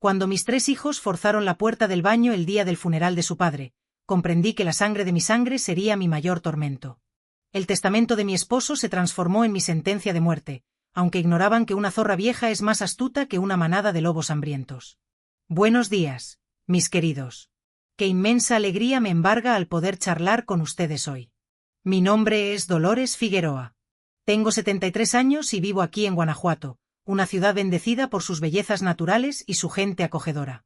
Cuando mis 3 hijos forzaron la puerta del baño el día del funeral de su padre, comprendí que la sangre de mi sangre sería mi mayor tormento. El testamento de mi esposo se transformó en mi sentencia de muerte, aunque ignoraban que una zorra vieja es más astuta que una manada de lobos hambrientos. Buenos días, mis queridos. Qué inmensa alegría me embarga al poder charlar con ustedes hoy. Mi nombre es Dolores Figueroa. Tengo 73 años y vivo aquí en Guanajuato, una ciudad bendecida por sus bellezas naturales y su gente acogedora.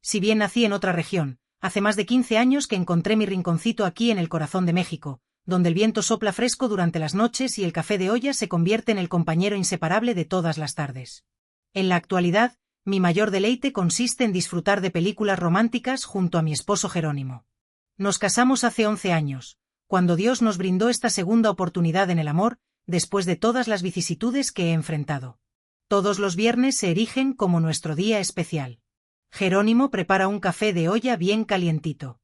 Si bien nací en otra región, hace más de 15 años que encontré mi rinconcito aquí en el corazón de México, donde el viento sopla fresco durante las noches y el café de olla se convierte en el compañero inseparable de todas las tardes. En la actualidad, mi mayor deleite consiste en disfrutar de películas románticas junto a mi esposo Jerónimo. Nos casamos hace 11 años, cuando Dios nos brindó esta segunda oportunidad en el amor, después de todas las vicisitudes que he enfrentado. Todos los viernes se erigen como nuestro día especial. Jerónimo prepara un café de olla bien calientito.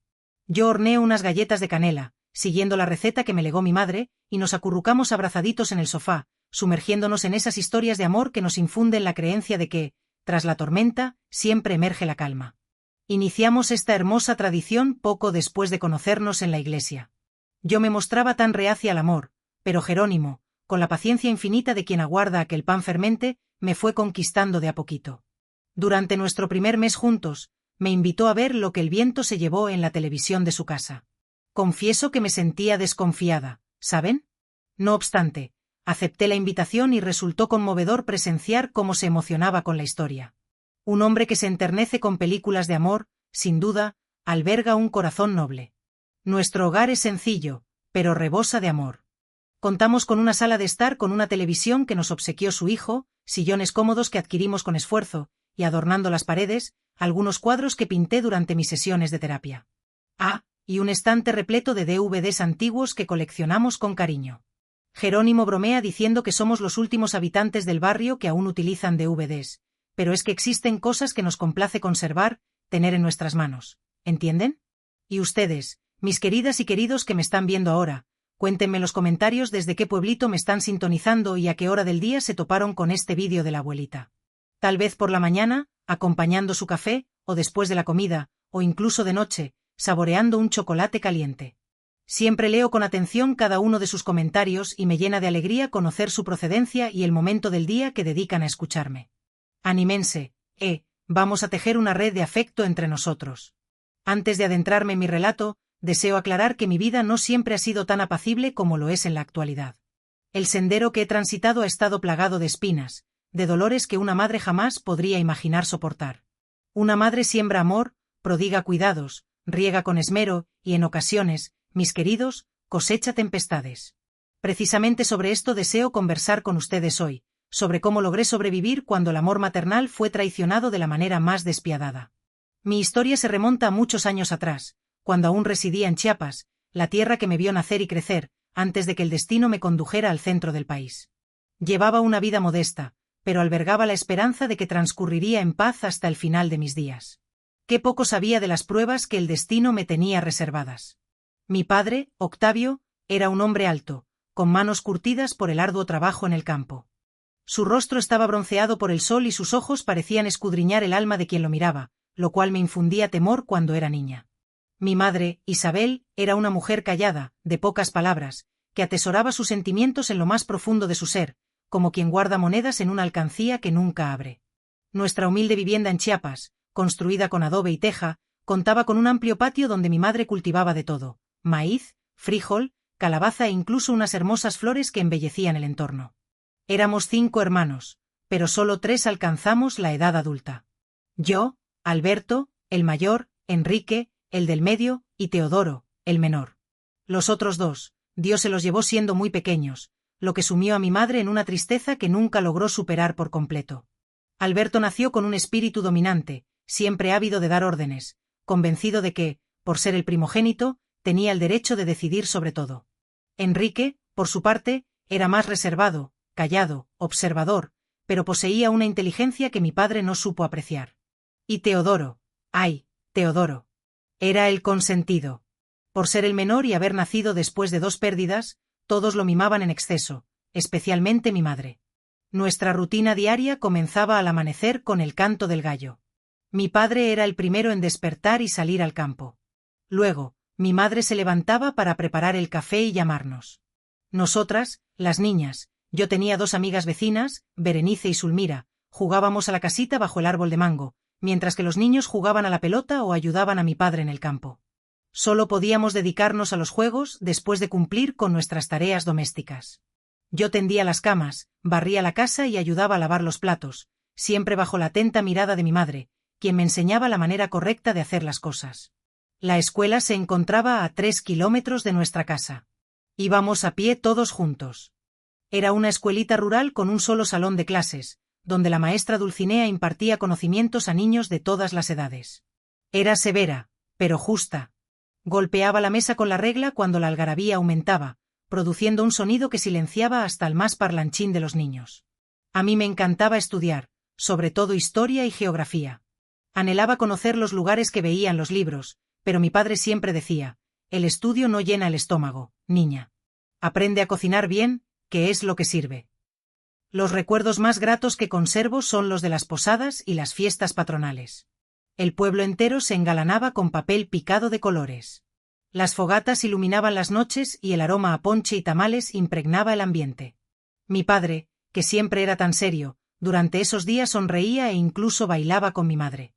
Yo horneo unas galletas de canela, siguiendo la receta que me legó mi madre, y nos acurrucamos abrazaditos en el sofá, sumergiéndonos en esas historias de amor que nos infunden la creencia de que, tras la tormenta, siempre emerge la calma. Iniciamos esta hermosa tradición poco después de conocernos en la iglesia. Yo me mostraba tan reacia al amor, pero Jerónimo, con la paciencia infinita de quien aguarda a que el pan fermente, me fue conquistando de a poquito. Durante nuestro primer mes juntos, me invitó a ver lo que el viento se llevó en la televisión de su casa. Confieso que me sentía desconfiada, ¿saben? No obstante, acepté la invitación y resultó conmovedor presenciar cómo se emocionaba con la historia. Un hombre que se enternece con películas de amor, sin duda, alberga un corazón noble. Nuestro hogar es sencillo, pero rebosa de amor. Contamos con una sala de estar con una televisión que nos obsequió su hijo, sillones cómodos que adquirimos con esfuerzo, y adornando las paredes, algunos cuadros que pinté durante mis sesiones de terapia. Y un estante repleto de DVDs antiguos que coleccionamos con cariño. Jerónimo bromea diciendo que somos los últimos habitantes del barrio que aún utilizan DVDs, pero es que existen cosas que nos complace conservar, tener en nuestras manos, ¿entienden? Y ustedes, mis queridas y queridos que me están viendo ahora, cuéntenme en los comentarios desde qué pueblito me están sintonizando y a qué hora del día se toparon con este vídeo de la abuelita. Tal vez por la mañana, acompañando su café, o después de la comida, o incluso de noche, saboreando un chocolate caliente. Siempre leo con atención cada uno de sus comentarios y me llena de alegría conocer su procedencia y el momento del día que dedican a escucharme. Anímense, vamos a tejer una red de afecto entre nosotros. Antes de adentrarme en mi relato, deseo aclarar que mi vida no siempre ha sido tan apacible como lo es en la actualidad. El sendero que he transitado ha estado plagado de espinas, de dolores que una madre jamás podría imaginar soportar. Una madre siembra amor, prodiga cuidados, riega con esmero, y en ocasiones, mis queridos, cosecha tempestades. Precisamente sobre esto deseo conversar con ustedes hoy, sobre cómo logré sobrevivir cuando el amor maternal fue traicionado de la manera más despiadada. Mi historia se remonta a muchos años atrás, cuando aún residía en Chiapas, la tierra que me vio nacer y crecer, antes de que el destino me condujera al centro del país. Llevaba una vida modesta, pero albergaba la esperanza de que transcurriría en paz hasta el final de mis días. Qué poco sabía de las pruebas que el destino me tenía reservadas. Mi padre, Octavio, era un hombre alto, con manos curtidas por el arduo trabajo en el campo. Su rostro estaba bronceado por el sol y sus ojos parecían escudriñar el alma de quien lo miraba, lo cual me infundía temor cuando era niña. Mi madre, Isabel, era una mujer callada, de pocas palabras, que atesoraba sus sentimientos en lo más profundo de su ser, como quien guarda monedas en una alcancía que nunca abre. Nuestra humilde vivienda en Chiapas, construida con adobe y teja, contaba con un amplio patio donde mi madre cultivaba de todo: maíz, frijol, calabaza e incluso unas hermosas flores que embellecían el entorno. Éramos 5 hermanos, pero solo 3 alcanzamos la edad adulta. Yo, Alberto, el mayor, Enrique, el del medio, y Teodoro, el menor. Los otros 2, Dios se los llevó siendo muy pequeños, lo que sumió a mi madre en una tristeza que nunca logró superar por completo. Alberto nació con un espíritu dominante, siempre ávido de dar órdenes, convencido de que, por ser el primogénito, tenía el derecho de decidir sobre todo. Enrique, por su parte, era más reservado, callado, observador, pero poseía una inteligencia que mi padre no supo apreciar. Y Teodoro, Teodoro. Era el consentido. Por ser el menor y haber nacido después de 2 pérdidas, todos lo mimaban en exceso, especialmente mi madre. Nuestra rutina diaria comenzaba al amanecer con el canto del gallo. Mi padre era el primero en despertar y salir al campo. Luego, mi madre se levantaba para preparar el café y llamarnos. Nosotras, las niñas, yo tenía 2 amigas vecinas, Berenice y Sulmira, jugábamos a la casita bajo el árbol de mango, mientras que los niños jugaban a la pelota o ayudaban a mi padre en el campo. Solo podíamos dedicarnos a los juegos después de cumplir con nuestras tareas domésticas. Yo tendía las camas, barría la casa y ayudaba a lavar los platos, siempre bajo la atenta mirada de mi madre, quien me enseñaba la manera correcta de hacer las cosas. La escuela se encontraba a 3 kilómetros de nuestra casa. Íbamos a pie todos juntos. Era una escuelita rural con un solo salón de clases, donde la maestra Dulcinea impartía conocimientos a niños de todas las edades. Era severa, pero justa. Golpeaba la mesa con la regla cuando la algarabía aumentaba, produciendo un sonido que silenciaba hasta el más parlanchín de los niños. A mí me encantaba estudiar, sobre todo historia y geografía. Anhelaba conocer los lugares que veía en los libros, pero mi padre siempre decía: el estudio no llena el estómago, niña. Aprende a cocinar bien, que es lo que sirve. Los recuerdos más gratos que conservo son los de las posadas y las fiestas patronales. El pueblo entero se engalanaba con papel picado de colores. Las fogatas iluminaban las noches y el aroma a ponche y tamales impregnaba el ambiente. Mi padre, que siempre era tan serio, durante esos días sonreía e incluso bailaba con mi madre.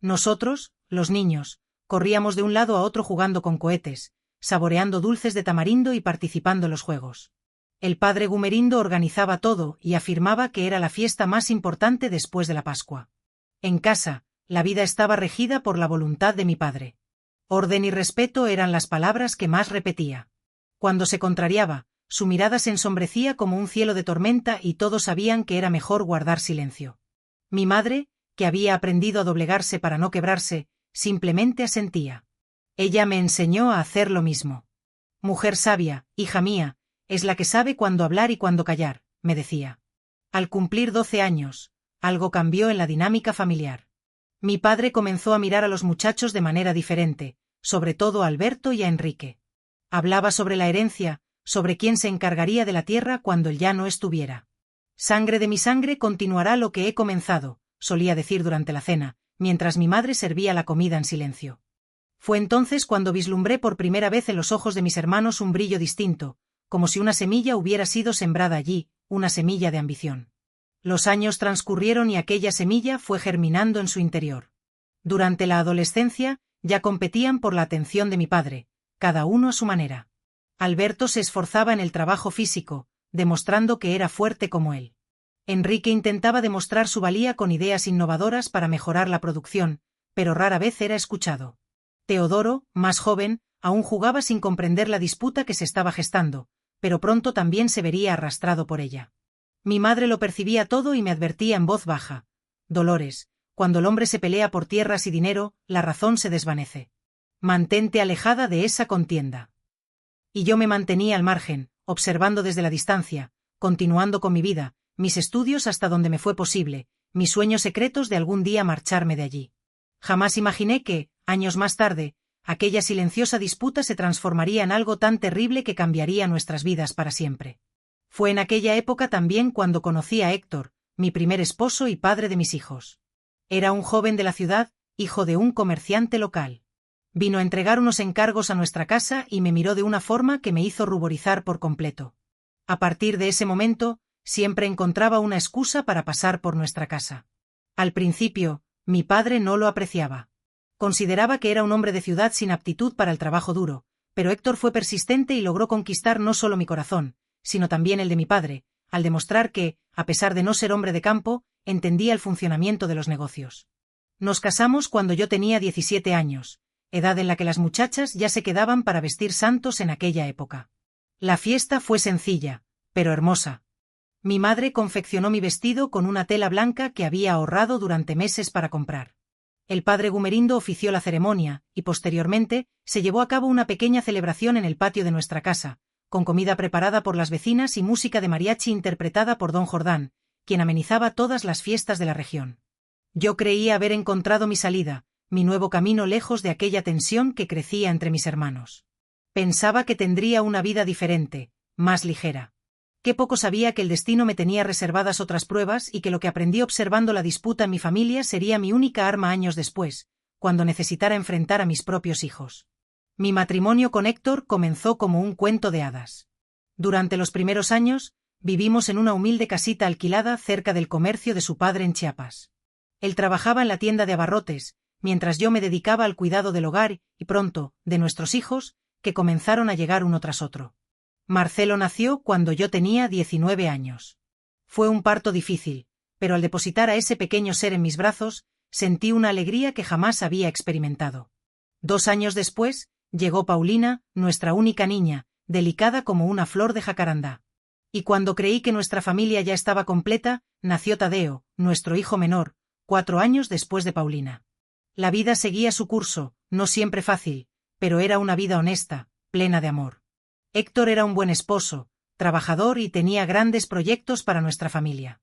Nosotros, los niños, corríamos de un lado a otro jugando con cohetes, saboreando dulces de tamarindo y participando en los juegos. El padre Gumerindo organizaba todo y afirmaba que era la fiesta más importante después de la Pascua. En casa, la vida estaba regida por la voluntad de mi padre. Orden y respeto eran las palabras que más repetía. Cuando se contrariaba, su mirada se ensombrecía como un cielo de tormenta y todos sabían que era mejor guardar silencio. Mi madre, que había aprendido a doblegarse para no quebrarse, simplemente asentía. Ella me enseñó a hacer lo mismo. Mujer sabia, hija mía, es la que sabe cuándo hablar y cuándo callar, me decía. Al cumplir 12 años, algo cambió en la dinámica familiar. Mi padre comenzó a mirar a los muchachos de manera diferente, sobre todo a Alberto y a Enrique. Hablaba sobre la herencia, sobre quién se encargaría de la tierra cuando él ya no estuviera. Sangre de mi sangre continuará lo que he comenzado, solía decir durante la cena, mientras mi madre servía la comida en silencio. Fue entonces cuando vislumbré por primera vez en los ojos de mis hermanos un brillo distinto, como si una semilla hubiera sido sembrada allí, una semilla de ambición. Los años transcurrieron y aquella semilla fue germinando en su interior. Durante la adolescencia, ya competían por la atención de mi padre, cada uno a su manera. Alberto se esforzaba en el trabajo físico, demostrando que era fuerte como él. Enrique intentaba demostrar su valía con ideas innovadoras para mejorar la producción, pero rara vez era escuchado. Teodoro, más joven, aún jugaba sin comprender la disputa que se estaba gestando, pero pronto también se vería arrastrado por ella. Mi madre lo percibía todo y me advertía en voz baja: Dolores, cuando el hombre se pelea por tierras y dinero, la razón se desvanece. Mantente alejada de esa contienda. Y yo me mantenía al margen, observando desde la distancia, continuando con mi vida, mis estudios hasta donde me fue posible, mis sueños secretos de algún día marcharme de allí. Jamás imaginé que, años más tarde, aquella silenciosa disputa se transformaría en algo tan terrible que cambiaría nuestras vidas para siempre. Fue en aquella época también cuando conocí a Héctor, mi primer esposo y padre de mis hijos. Era un joven de la ciudad, hijo de un comerciante local. Vino a entregar unos encargos a nuestra casa y me miró de una forma que me hizo ruborizar por completo. A partir de ese momento, siempre encontraba una excusa para pasar por nuestra casa. Al principio, mi padre no lo apreciaba. Consideraba que era un hombre de ciudad sin aptitud para el trabajo duro, pero Héctor fue persistente y logró conquistar no solo mi corazón, sino también el de mi padre, al demostrar que, a pesar de no ser hombre de campo, entendía el funcionamiento de los negocios. Nos casamos cuando yo tenía 17 años, edad en la que las muchachas ya se quedaban para vestir santos en aquella época. La fiesta fue sencilla, pero hermosa. Mi madre confeccionó mi vestido con una tela blanca que había ahorrado durante meses para comprar. El padre Gumerindo ofició la ceremonia, y posteriormente, se llevó a cabo una pequeña celebración en el patio de nuestra casa, con comida preparada por las vecinas y música de mariachi interpretada por don Jordán, quien amenizaba todas las fiestas de la región. Yo creía haber encontrado mi salida, mi nuevo camino lejos de aquella tensión que crecía entre mis hermanos. Pensaba que tendría una vida diferente, más ligera. Qué poco sabía que el destino me tenía reservadas otras pruebas y que lo que aprendí observando la disputa en mi familia sería mi única arma años después, cuando necesitara enfrentar a mis propios hijos. Mi matrimonio con Héctor comenzó como un cuento de hadas. Durante los primeros años, vivimos en una humilde casita alquilada cerca del comercio de su padre en Chiapas. Él trabajaba en la tienda de abarrotes, mientras yo me dedicaba al cuidado del hogar y, pronto, de nuestros hijos, que comenzaron a llegar uno tras otro. Marcelo nació cuando yo tenía 19 años. Fue un parto difícil, pero al depositar a ese pequeño ser en mis brazos, sentí una alegría que jamás había experimentado. 2 años después, llegó Paulina, nuestra única niña, delicada como una flor de jacarandá. Y cuando creí que nuestra familia ya estaba completa, nació Tadeo, nuestro hijo menor, 4 años después de Paulina. La vida seguía su curso, no siempre fácil, pero era una vida honesta, plena de amor. Héctor era un buen esposo, trabajador y tenía grandes proyectos para nuestra familia.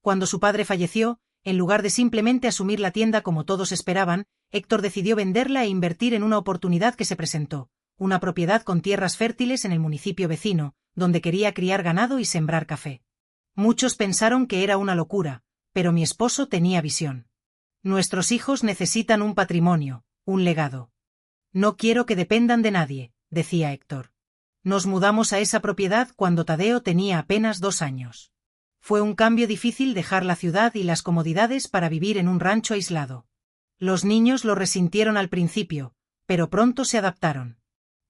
Cuando su padre falleció, en lugar de simplemente asumir la tienda como todos esperaban, Héctor decidió venderla e invertir en una oportunidad que se presentó, una propiedad con tierras fértiles en el municipio vecino, donde quería criar ganado y sembrar café. Muchos pensaron que era una locura, pero mi esposo tenía visión. Nuestros hijos necesitan un patrimonio, un legado. No quiero que dependan de nadie, decía Héctor. Nos mudamos a esa propiedad cuando Tadeo tenía apenas 2 años. Fue un cambio difícil dejar la ciudad y las comodidades para vivir en un rancho aislado. Los niños lo resintieron al principio, pero pronto se adaptaron.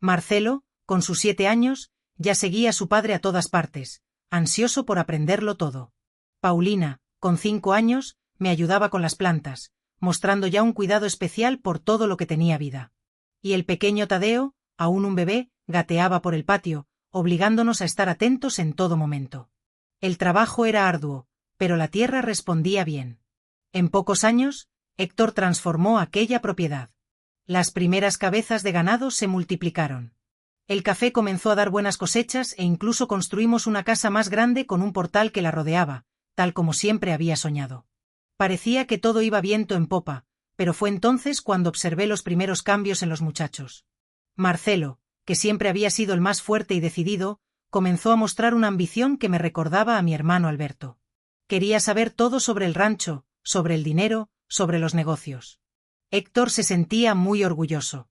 Marcelo, con sus 7 años, ya seguía a su padre a todas partes, ansioso por aprenderlo todo. Paulina, con 5 años, me ayudaba con las plantas, mostrando ya un cuidado especial por todo lo que tenía vida. Y el pequeño Tadeo, aún un bebé, gateaba por el patio, obligándonos a estar atentos en todo momento. El trabajo era arduo, pero la tierra respondía bien. En pocos años, Héctor transformó aquella propiedad. Las primeras cabezas de ganado se multiplicaron. El café comenzó a dar buenas cosechas e incluso construimos una casa más grande con un portal que la rodeaba, tal como siempre había soñado. Parecía que todo iba viento en popa, pero fue entonces cuando observé los primeros cambios en los muchachos. Marcelo, que siempre había sido el más fuerte y decidido, comenzó a mostrar una ambición que me recordaba a mi hermano Alberto. Quería saber todo sobre el rancho, sobre el dinero, sobre los negocios. Héctor se sentía muy orgulloso.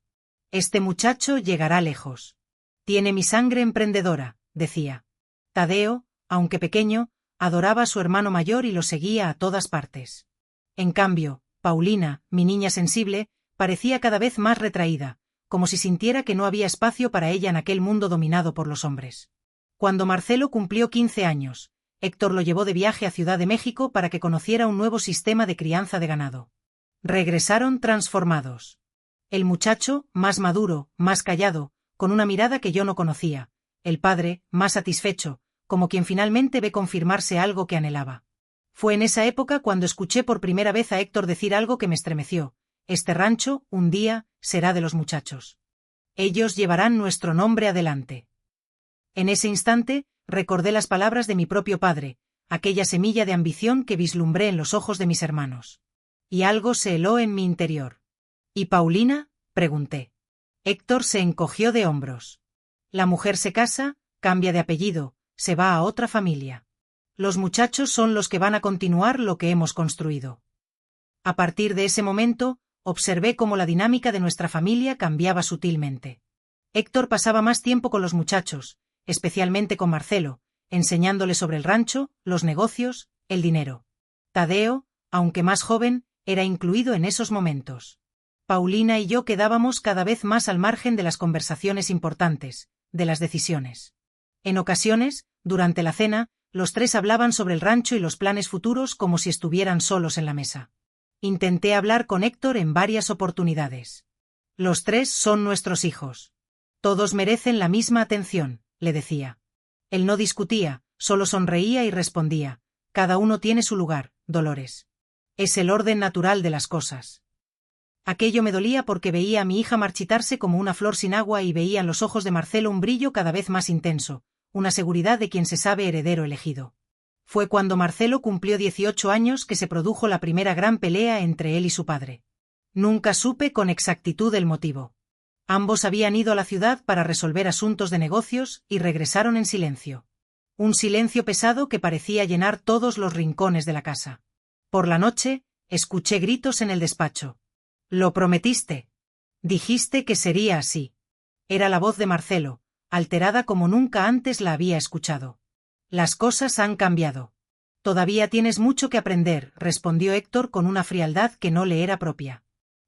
Este muchacho llegará lejos. Tiene mi sangre emprendedora, decía. Tadeo, aunque pequeño, adoraba a su hermano mayor y lo seguía a todas partes. En cambio, Paulina, mi niña sensible, parecía cada vez más retraída, como si sintiera que no había espacio para ella en aquel mundo dominado por los hombres. Cuando Marcelo cumplió 15 años, Héctor lo llevó de viaje a Ciudad de México para que conociera un nuevo sistema de crianza de ganado. Regresaron transformados. El muchacho, más maduro, más callado, con una mirada que yo no conocía. El padre, más satisfecho, como quien finalmente ve confirmarse algo que anhelaba. Fue en esa época cuando escuché por primera vez a Héctor decir algo que me estremeció. Este rancho, un día, será de los muchachos. Ellos llevarán nuestro nombre adelante. En ese instante, recordé las palabras de mi propio padre, aquella semilla de ambición que vislumbré en los ojos de mis hermanos. Y algo se heló en mi interior. ¿Y Paulina?, pregunté. Héctor se encogió de hombros. La mujer se casa, cambia de apellido, se va a otra familia. Los muchachos son los que van a continuar lo que hemos construido. A partir de ese momento, observé cómo la dinámica de nuestra familia cambiaba sutilmente. Héctor pasaba más tiempo con los muchachos, especialmente con Marcelo, enseñándole sobre el rancho, los negocios, el dinero. Tadeo, aunque más joven, era incluido en esos momentos. Paulina y yo quedábamos cada vez más al margen de las conversaciones importantes, de las decisiones. En ocasiones, durante la cena, los tres hablaban sobre el rancho y los planes futuros como si estuvieran solos en la mesa. Intenté hablar con Héctor en varias oportunidades. Los 3 son nuestros hijos. Todos merecen la misma atención, le decía. Él no discutía, solo sonreía y respondía. Cada uno tiene su lugar, Dolores. Es el orden natural de las cosas. Aquello me dolía porque veía a mi hija marchitarse como una flor sin agua y veía en los ojos de Marcelo un brillo cada vez más intenso, una seguridad de quien se sabe heredero elegido. Fue cuando Marcelo cumplió 18 años que se produjo la primera gran pelea entre él y su padre. Nunca supe con exactitud el motivo. Ambos habían ido a la ciudad para resolver asuntos de negocios y regresaron en silencio. Un silencio pesado que parecía llenar todos los rincones de la casa. Por la noche, escuché gritos en el despacho. «Lo prometiste. Dijiste que sería así». Era la voz de Marcelo, alterada como nunca antes la había escuchado. «Las cosas han cambiado». «Todavía tienes mucho que aprender», respondió Héctor con una frialdad que no le era propia.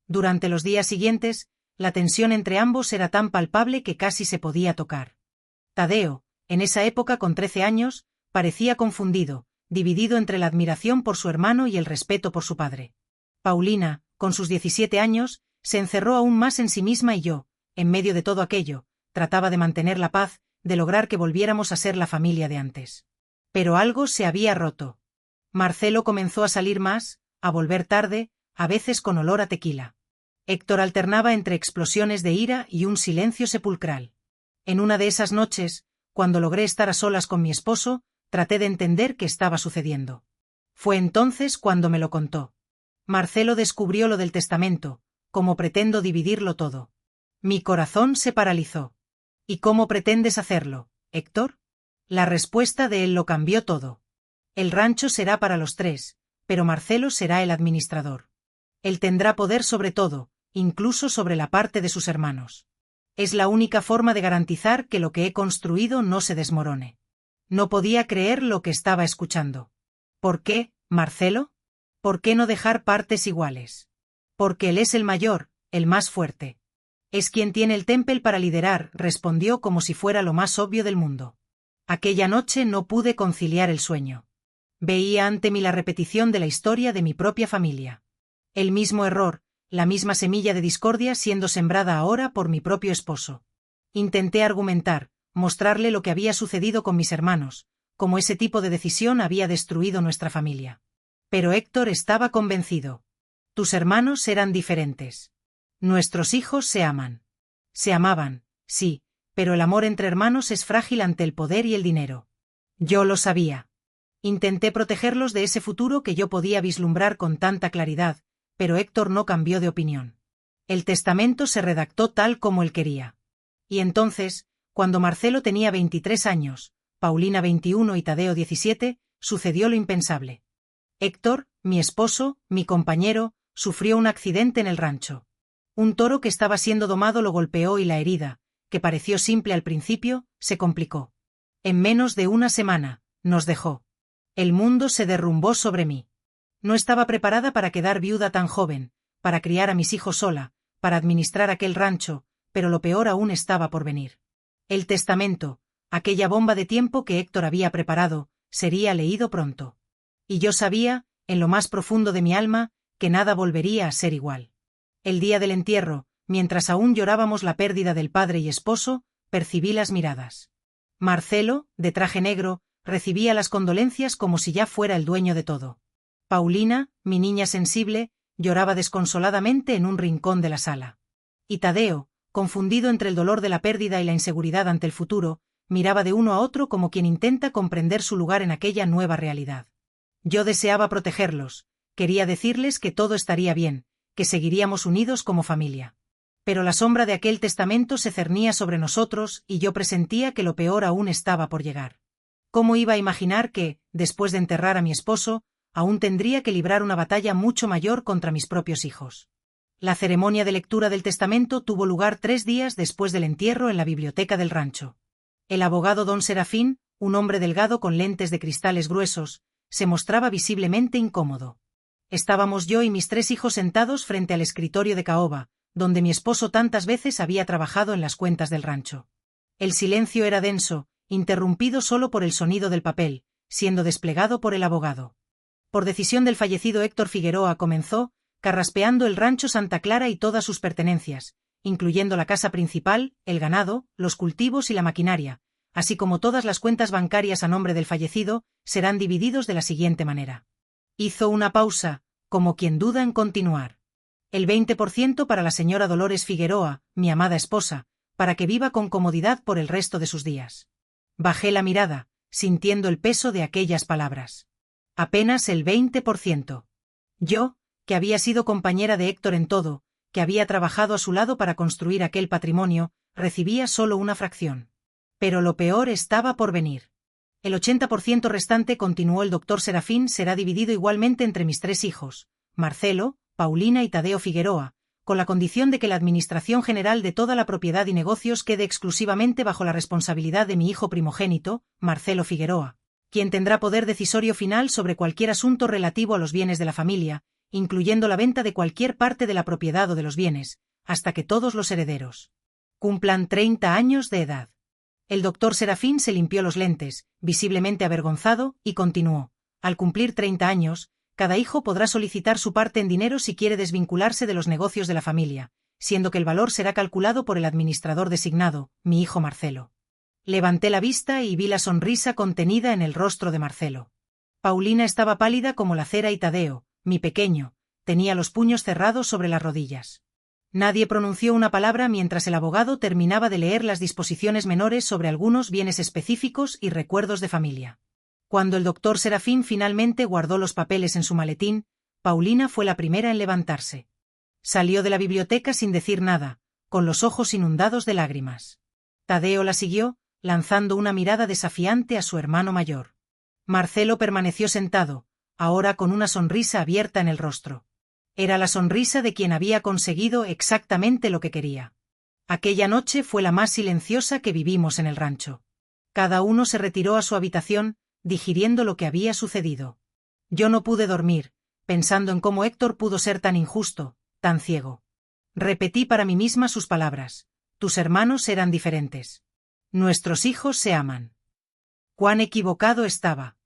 Durante los días siguientes, la tensión entre ambos era tan palpable que casi se podía tocar. Tadeo, en esa época con 13 años, parecía confundido, dividido entre la admiración por su hermano y el respeto por su padre. Paulina, con sus 17 años, se encerró aún más en sí misma y yo, en medio de todo aquello, trataba de mantener la paz, de lograr que volviéramos a ser la familia de antes. Pero algo se había roto. Marcelo comenzó a salir más, a volver tarde, a veces con olor a tequila. Héctor alternaba entre explosiones de ira y un silencio sepulcral. En una de esas noches, cuando logré estar a solas con mi esposo, traté de entender qué estaba sucediendo. Fue entonces cuando me lo contó. Marcelo descubrió lo del testamento, cómo pretendo dividirlo todo. Mi corazón se paralizó. ¿Y cómo pretendes hacerlo, Héctor? La respuesta de él lo cambió todo. El rancho será para los 3, pero Marcelo será el administrador. Él tendrá poder sobre todo, incluso sobre la parte de sus hermanos. Es la única forma de garantizar que lo que he construido no se desmorone. No podía creer lo que estaba escuchando. ¿Por qué, Marcelo? ¿Por qué no dejar partes iguales? Porque él es el mayor, el más fuerte. Es quien tiene el temple para liderar, respondió como si fuera lo más obvio del mundo. Aquella noche no pude conciliar el sueño. Veía ante mí la repetición de la historia de mi propia familia. El mismo error, la misma semilla de discordia siendo sembrada ahora por mi propio esposo. Intenté argumentar, mostrarle lo que había sucedido con mis hermanos, cómo ese tipo de decisión había destruido nuestra familia. Pero Héctor estaba convencido. Tus hermanos eran diferentes. Nuestros hijos se aman. Se amaban, sí, pero el amor entre hermanos es frágil ante el poder y el dinero. Yo lo sabía. Intenté protegerlos de ese futuro que yo podía vislumbrar con tanta claridad, pero Héctor no cambió de opinión. El testamento se redactó tal como él quería. Y entonces, cuando Marcelo tenía 23 años, Paulina 21 y Tadeo 17, sucedió lo impensable. Héctor, mi esposo, mi compañero, sufrió un accidente en el rancho. Un toro que estaba siendo domado lo golpeó y la herida, que pareció simple al principio, se complicó. En menos de una semana, nos dejó. El mundo se derrumbó sobre mí. No estaba preparada para quedar viuda tan joven, para criar a mis hijos sola, para administrar aquel rancho, pero lo peor aún estaba por venir. El testamento, aquella bomba de tiempo que Héctor había preparado, sería leído pronto. Y yo sabía, en lo más profundo de mi alma, que nada volvería a ser igual. El día del entierro, mientras aún llorábamos la pérdida del padre y esposo, percibí las miradas. Marcelo, de traje negro, recibía las condolencias como si ya fuera el dueño de todo. Paulina, mi niña sensible, lloraba desconsoladamente en un rincón de la sala. Y Tadeo, confundido entre el dolor de la pérdida y la inseguridad ante el futuro, miraba de uno a otro como quien intenta comprender su lugar en aquella nueva realidad. Yo deseaba protegerlos, quería decirles que todo estaría bien, que seguiríamos unidos como familia. Pero la sombra de aquel testamento se cernía sobre nosotros y yo presentía que lo peor aún estaba por llegar. ¿Cómo iba a imaginar que, después de enterrar a mi esposo, aún tendría que librar una batalla mucho mayor contra mis propios hijos? La ceremonia de lectura del testamento tuvo lugar 3 días después del entierro en la biblioteca del rancho. El abogado don Serafín, un hombre delgado con lentes de cristales gruesos, se mostraba visiblemente incómodo. Estábamos yo y mis 3 hijos sentados frente al escritorio de caoba, donde mi esposo tantas veces había trabajado en las cuentas del rancho. El silencio era denso, interrumpido solo por el sonido del papel, siendo desplegado por el abogado. Por decisión del fallecido Héctor Figueroa comenzó, carraspeando el rancho Santa Clara y todas sus pertenencias, incluyendo la casa principal, el ganado, los cultivos y la maquinaria, así como todas las cuentas bancarias a nombre del fallecido, serán divididos de la siguiente manera. Hizo una pausa, como quien duda en continuar. El 20% para la señora Dolores Figueroa, mi amada esposa, para que viva con comodidad por el resto de sus días. Bajé la mirada, sintiendo el peso de aquellas palabras. Apenas el 20%. Yo, que había sido compañera de Héctor en todo, que había trabajado a su lado para construir aquel patrimonio, recibía solo una fracción. Pero lo peor estaba por venir. El 80% restante, continuó el doctor Serafín, será dividido igualmente entre mis 3 hijos, Marcelo, Paulina y Tadeo Figueroa, con la condición de que la administración general de toda la propiedad y negocios quede exclusivamente bajo la responsabilidad de mi hijo primogénito, Marcelo Figueroa, quien tendrá poder decisorio final sobre cualquier asunto relativo a los bienes de la familia, incluyendo la venta de cualquier parte de la propiedad o de los bienes, hasta que todos los herederos cumplan 30 años de edad. El doctor Serafín se limpió los lentes, visiblemente avergonzado, y continuó: al cumplir 30 años, cada hijo podrá solicitar su parte en dinero si quiere desvincularse de los negocios de la familia, siendo que el valor será calculado por el administrador designado, mi hijo Marcelo. Levanté la vista y vi la sonrisa contenida en el rostro de Marcelo. Paulina estaba pálida como la cera y Tadeo, mi pequeño, tenía los puños cerrados sobre las rodillas. Nadie pronunció una palabra mientras el abogado terminaba de leer las disposiciones menores sobre algunos bienes específicos y recuerdos de familia. Cuando el doctor Serafín finalmente guardó los papeles en su maletín, Paulina fue la primera en levantarse. Salió de la biblioteca sin decir nada, con los ojos inundados de lágrimas. Tadeo la siguió, lanzando una mirada desafiante a su hermano mayor. Marcelo permaneció sentado, ahora con una sonrisa abierta en el rostro. Era la sonrisa de quien había conseguido exactamente lo que quería. Aquella noche fue la más silenciosa que vivimos en el rancho. Cada uno se retiró a su habitación, digiriendo lo que había sucedido. Yo no pude dormir, pensando en cómo Héctor pudo ser tan injusto, tan ciego. Repetí para mí misma sus palabras: tus hermanos eran diferentes. Nuestros hijos se aman. Cuán equivocado estaba.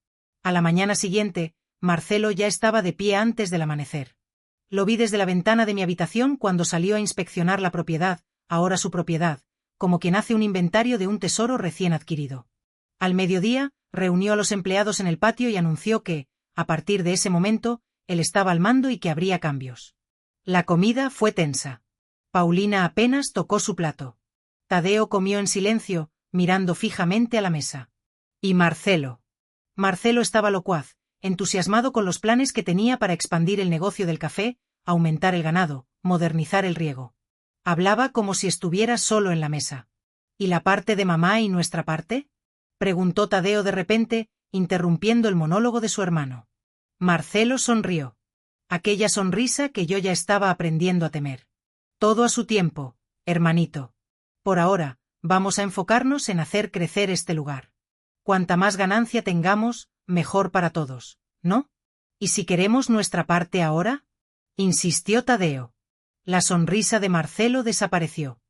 A la mañana siguiente, Marcelo ya estaba de pie antes del amanecer. Lo vi desde la ventana de mi habitación cuando salió a inspeccionar la propiedad, ahora su propiedad, como quien hace un inventario de un tesoro recién adquirido. Al mediodía, reunió a los empleados en el patio y anunció que, a partir de ese momento, él estaba al mando y que habría cambios. La comida fue tensa. Paulina apenas tocó su plato. Tadeo comió en silencio, mirando fijamente a la mesa. ¿Y Marcelo? Marcelo estaba locuaz, entusiasmado con los planes que tenía para expandir el negocio del café, aumentar el ganado, modernizar el riego. Hablaba como si estuviera solo en la mesa. ¿Y la parte de mamá y nuestra parte?, preguntó Tadeo de repente, interrumpiendo el monólogo de su hermano. Marcelo sonrió. Aquella sonrisa que yo ya estaba aprendiendo a temer. Todo a su tiempo, hermanito. Por ahora, vamos a enfocarnos en hacer crecer este lugar. Cuanta más ganancia tengamos, mejor para todos, ¿no? ¿Y si queremos nuestra parte ahora?, insistió Tadeo. La sonrisa de Marcelo desapareció.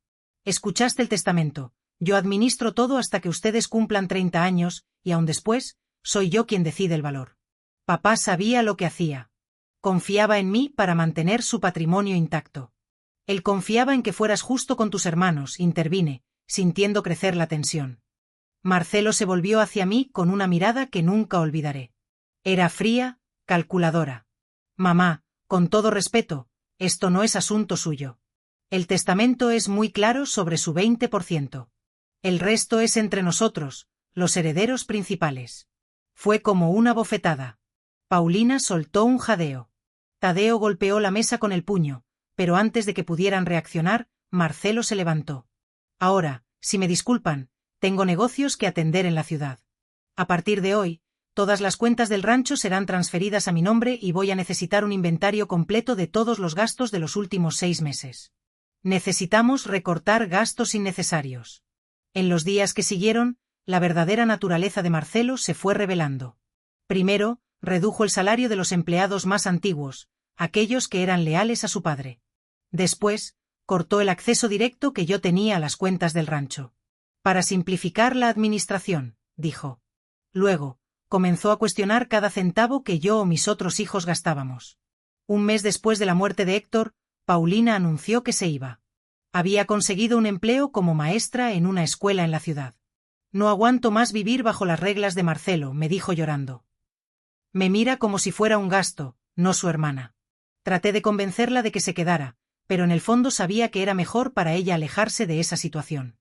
Escuchaste el testamento. Yo administro todo hasta que ustedes cumplan 30 años, y aun después, soy yo quien decide el valor. Papá sabía lo que hacía. Confiaba en mí para mantener su patrimonio intacto. Él confiaba en que fueras justo con tus hermanos, intervine, sintiendo crecer la tensión. Marcelo se volvió hacia mí con una mirada que nunca olvidaré. Era fría, calculadora. Mamá, con todo respeto, esto no es asunto suyo. El testamento es muy claro sobre su 20%. El resto es entre nosotros, los herederos principales. Fue como una bofetada. Paulina soltó un jadeo. Tadeo golpeó la mesa con el puño, pero antes de que pudieran reaccionar, Marcelo se levantó. Ahora, si me disculpan, tengo negocios que atender en la ciudad. A partir de hoy, todas las cuentas del rancho serán transferidas a mi nombre y voy a necesitar un inventario completo de todos los gastos de los últimos 6 meses. Necesitamos recortar gastos innecesarios. En los días que siguieron, la verdadera naturaleza de Marcelo se fue revelando. Primero, redujo el salario de los empleados más antiguos, aquellos que eran leales a su padre. Después, cortó el acceso directo que yo tenía a las cuentas del rancho. Para simplificar la administración, dijo. Luego, comenzó a cuestionar cada centavo que yo o mis otros hijos gastábamos. Un mes después de la muerte de Héctor, Paulina anunció que se iba. Había conseguido un empleo como maestra en una escuela en la ciudad. No aguanto más vivir bajo las reglas de Marcelo, me dijo llorando. Me mira como si fuera un gasto, no su hermana. Traté de convencerla de que se quedara, pero en el fondo sabía que era mejor para ella alejarse de esa situación.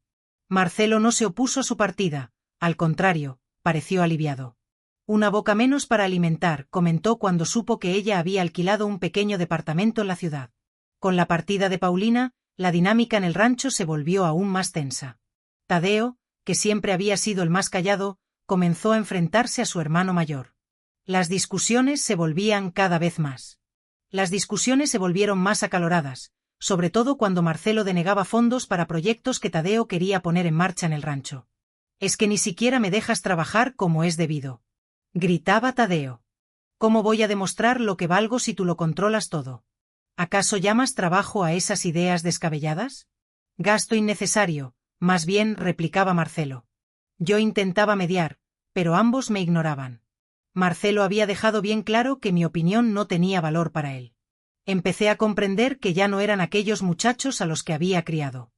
Marcelo no se opuso a su partida, al contrario, pareció aliviado. Una boca menos para alimentar, comentó cuando supo que ella había alquilado un pequeño departamento en la ciudad. Con la partida de Paulina, la dinámica en el rancho se volvió aún más tensa. Tadeo, que siempre había sido el más callado, comenzó a enfrentarse a su hermano mayor. Las discusiones se volvían cada vez más. Las discusiones se volvieron más acaloradas, sobre todo cuando Marcelo denegaba fondos para proyectos que Tadeo quería poner en marcha en el rancho. «Es que ni siquiera me dejas trabajar como es debido», gritaba Tadeo. «¿Cómo voy a demostrar lo que valgo si tú lo controlas todo? ¿Acaso llamas trabajo a esas ideas descabelladas? Gasto innecesario», más bien, replicaba Marcelo. Yo intentaba mediar, pero ambos me ignoraban. Marcelo había dejado bien claro que mi opinión no tenía valor para él. Empecé a comprender que ya no eran aquellos muchachos a los que había criado.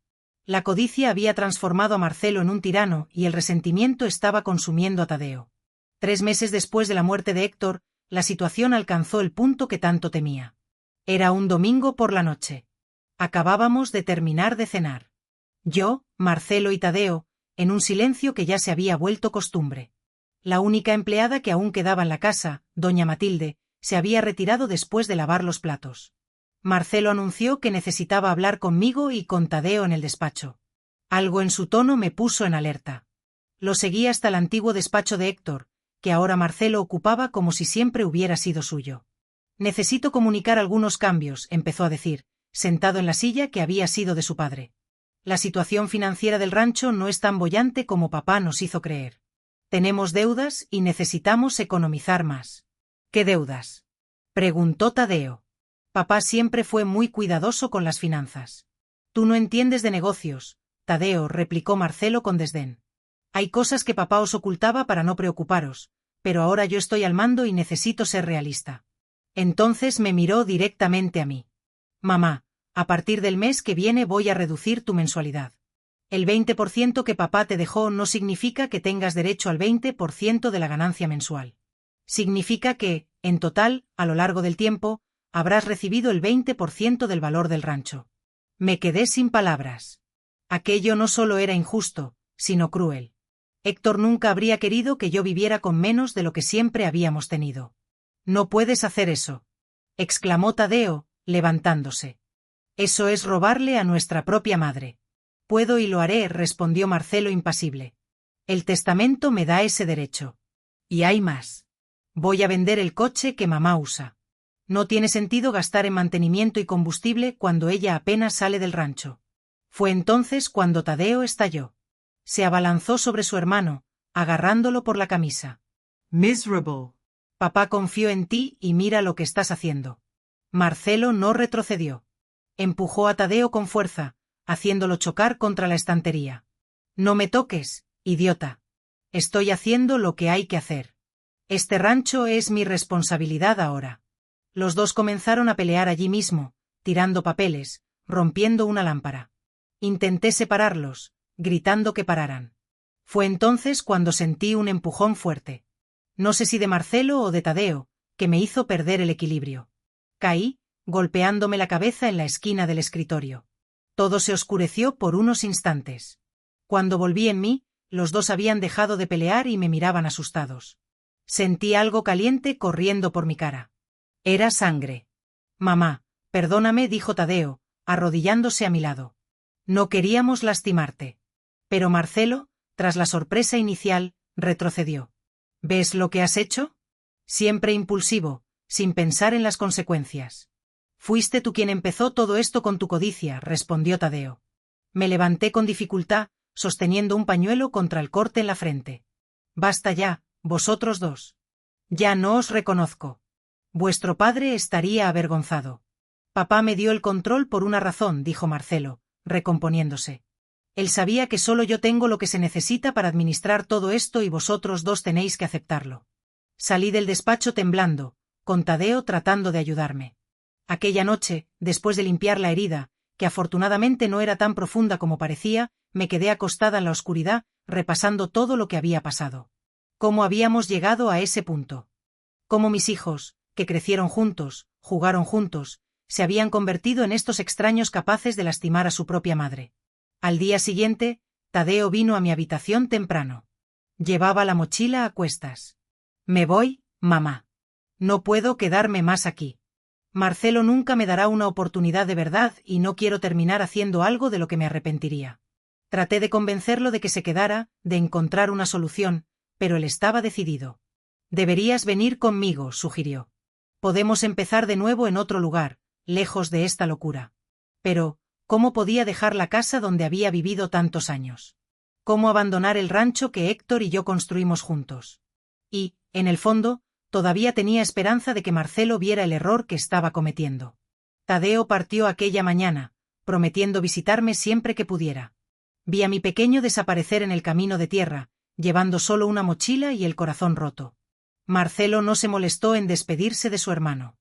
La codicia había transformado a Marcelo en un tirano y el resentimiento estaba consumiendo a Tadeo. 3 meses después de la muerte de Héctor, la situación alcanzó el punto que tanto temía. Era un domingo por la noche. Acabábamos de terminar de cenar. Yo, Marcelo y Tadeo, en un silencio que ya se había vuelto costumbre. La única empleada que aún quedaba en la casa, doña Matilde, se había retirado después de lavar los platos. Marcelo anunció que necesitaba hablar conmigo y con Tadeo en el despacho. Algo en su tono me puso en alerta. Lo seguí hasta el antiguo despacho de Héctor, que ahora Marcelo ocupaba como si siempre hubiera sido suyo. «Necesito comunicar algunos cambios», empezó a decir, sentado en la silla que había sido de su padre. «La situación financiera del rancho no es tan boyante como papá nos hizo creer. Tenemos deudas y necesitamos economizar más». «¿Qué deudas?», preguntó Tadeo. «Papá siempre fue muy cuidadoso con las finanzas». «Tú no entiendes de negocios», Tadeo, replicó Marcelo con desdén. «Hay cosas que papá os ocultaba para no preocuparos, pero ahora yo estoy al mando y necesito ser realista». Entonces me miró directamente a mí. «Mamá, a partir del mes que viene voy a reducir tu mensualidad. El 20% que papá te dejó no significa que tengas derecho al 20% de la ganancia mensual. Significa que, en total, a lo largo del tiempo, habrás recibido el 20% del valor del rancho». Me quedé sin palabras. Aquello no solo era injusto, sino cruel. Héctor nunca habría querido que yo viviera con menos de lo que siempre habíamos tenido. «No puedes hacer eso», exclamó Tadeo, levantándose. «Eso es robarle a nuestra propia madre». «Puedo y lo haré», respondió Marcelo impasible. «El testamento me da ese derecho. Y hay más. Voy a vender el coche que mamá usa. No tiene sentido gastar en mantenimiento y combustible cuando ella apenas sale del rancho». Fue entonces cuando Tadeo estalló. Se abalanzó sobre su hermano, agarrándolo por la camisa. «Miserable. Papá confió en ti y mira lo que estás haciendo». Marcelo no retrocedió. Empujó a Tadeo con fuerza, haciéndolo chocar contra la estantería. «No me toques, idiota. Estoy haciendo lo que hay que hacer. Este rancho es mi responsabilidad ahora». Los dos comenzaron a pelear allí mismo, tirando papeles, rompiendo una lámpara. Intenté separarlos, gritando que pararan. Fue entonces cuando sentí un empujón fuerte. No sé si de Marcelo o de Tadeo, que me hizo perder el equilibrio. Caí, golpeándome la cabeza en la esquina del escritorio. Todo se oscureció por unos instantes. Cuando volví en mí, los dos habían dejado de pelear y me miraban asustados. Sentí algo caliente corriendo por mi cara. Era sangre. «Mamá, perdóname», dijo Tadeo, arrodillándose a mi lado. «No queríamos lastimarte». Pero Marcelo, tras la sorpresa inicial, retrocedió. «¿Ves lo que has hecho? Siempre impulsivo, sin pensar en las consecuencias». «Fuiste tú quien empezó todo esto con tu codicia», respondió Tadeo. Me levanté con dificultad, sosteniendo un pañuelo contra el corte en la frente. «Basta ya, vosotros dos. Ya no os reconozco. Vuestro padre estaría avergonzado». «Papá me dio el control por una razón», dijo Marcelo, recomponiéndose. «Él sabía que solo yo tengo lo que se necesita para administrar todo esto y vosotros dos tenéis que aceptarlo». Salí del despacho temblando, con Tadeo tratando de ayudarme. Aquella noche, después de limpiar la herida, que afortunadamente no era tan profunda como parecía, me quedé acostada en la oscuridad, repasando todo lo que había pasado. ¿Cómo habíamos llegado a ese punto? Cómo mis hijos, que crecieron juntos, jugaron juntos, se habían convertido en estos extraños capaces de lastimar a su propia madre. Al día siguiente, Tadeo vino a mi habitación temprano. Llevaba la mochila a cuestas. «Me voy, mamá. No puedo quedarme más aquí. Marcelo nunca me dará una oportunidad de verdad y no quiero terminar haciendo algo de lo que me arrepentiría». Traté de convencerlo de que se quedara, de encontrar una solución, pero él estaba decidido. Deberías venir conmigo, sugirió. Podemos empezar de nuevo en otro lugar, lejos de esta locura. Pero, ¿cómo podía dejar la casa donde había vivido tantos años? ¿Cómo abandonar el rancho que Héctor y yo construimos juntos? Y, en el fondo, todavía tenía esperanza de que Marcelo viera el error que estaba cometiendo. Tadeo partió aquella mañana, prometiendo visitarme siempre que pudiera. Vi a mi pequeño desaparecer en el camino de tierra, llevando solo una mochila y el corazón roto. Marcelo no se molestó en despedirse de su hermano.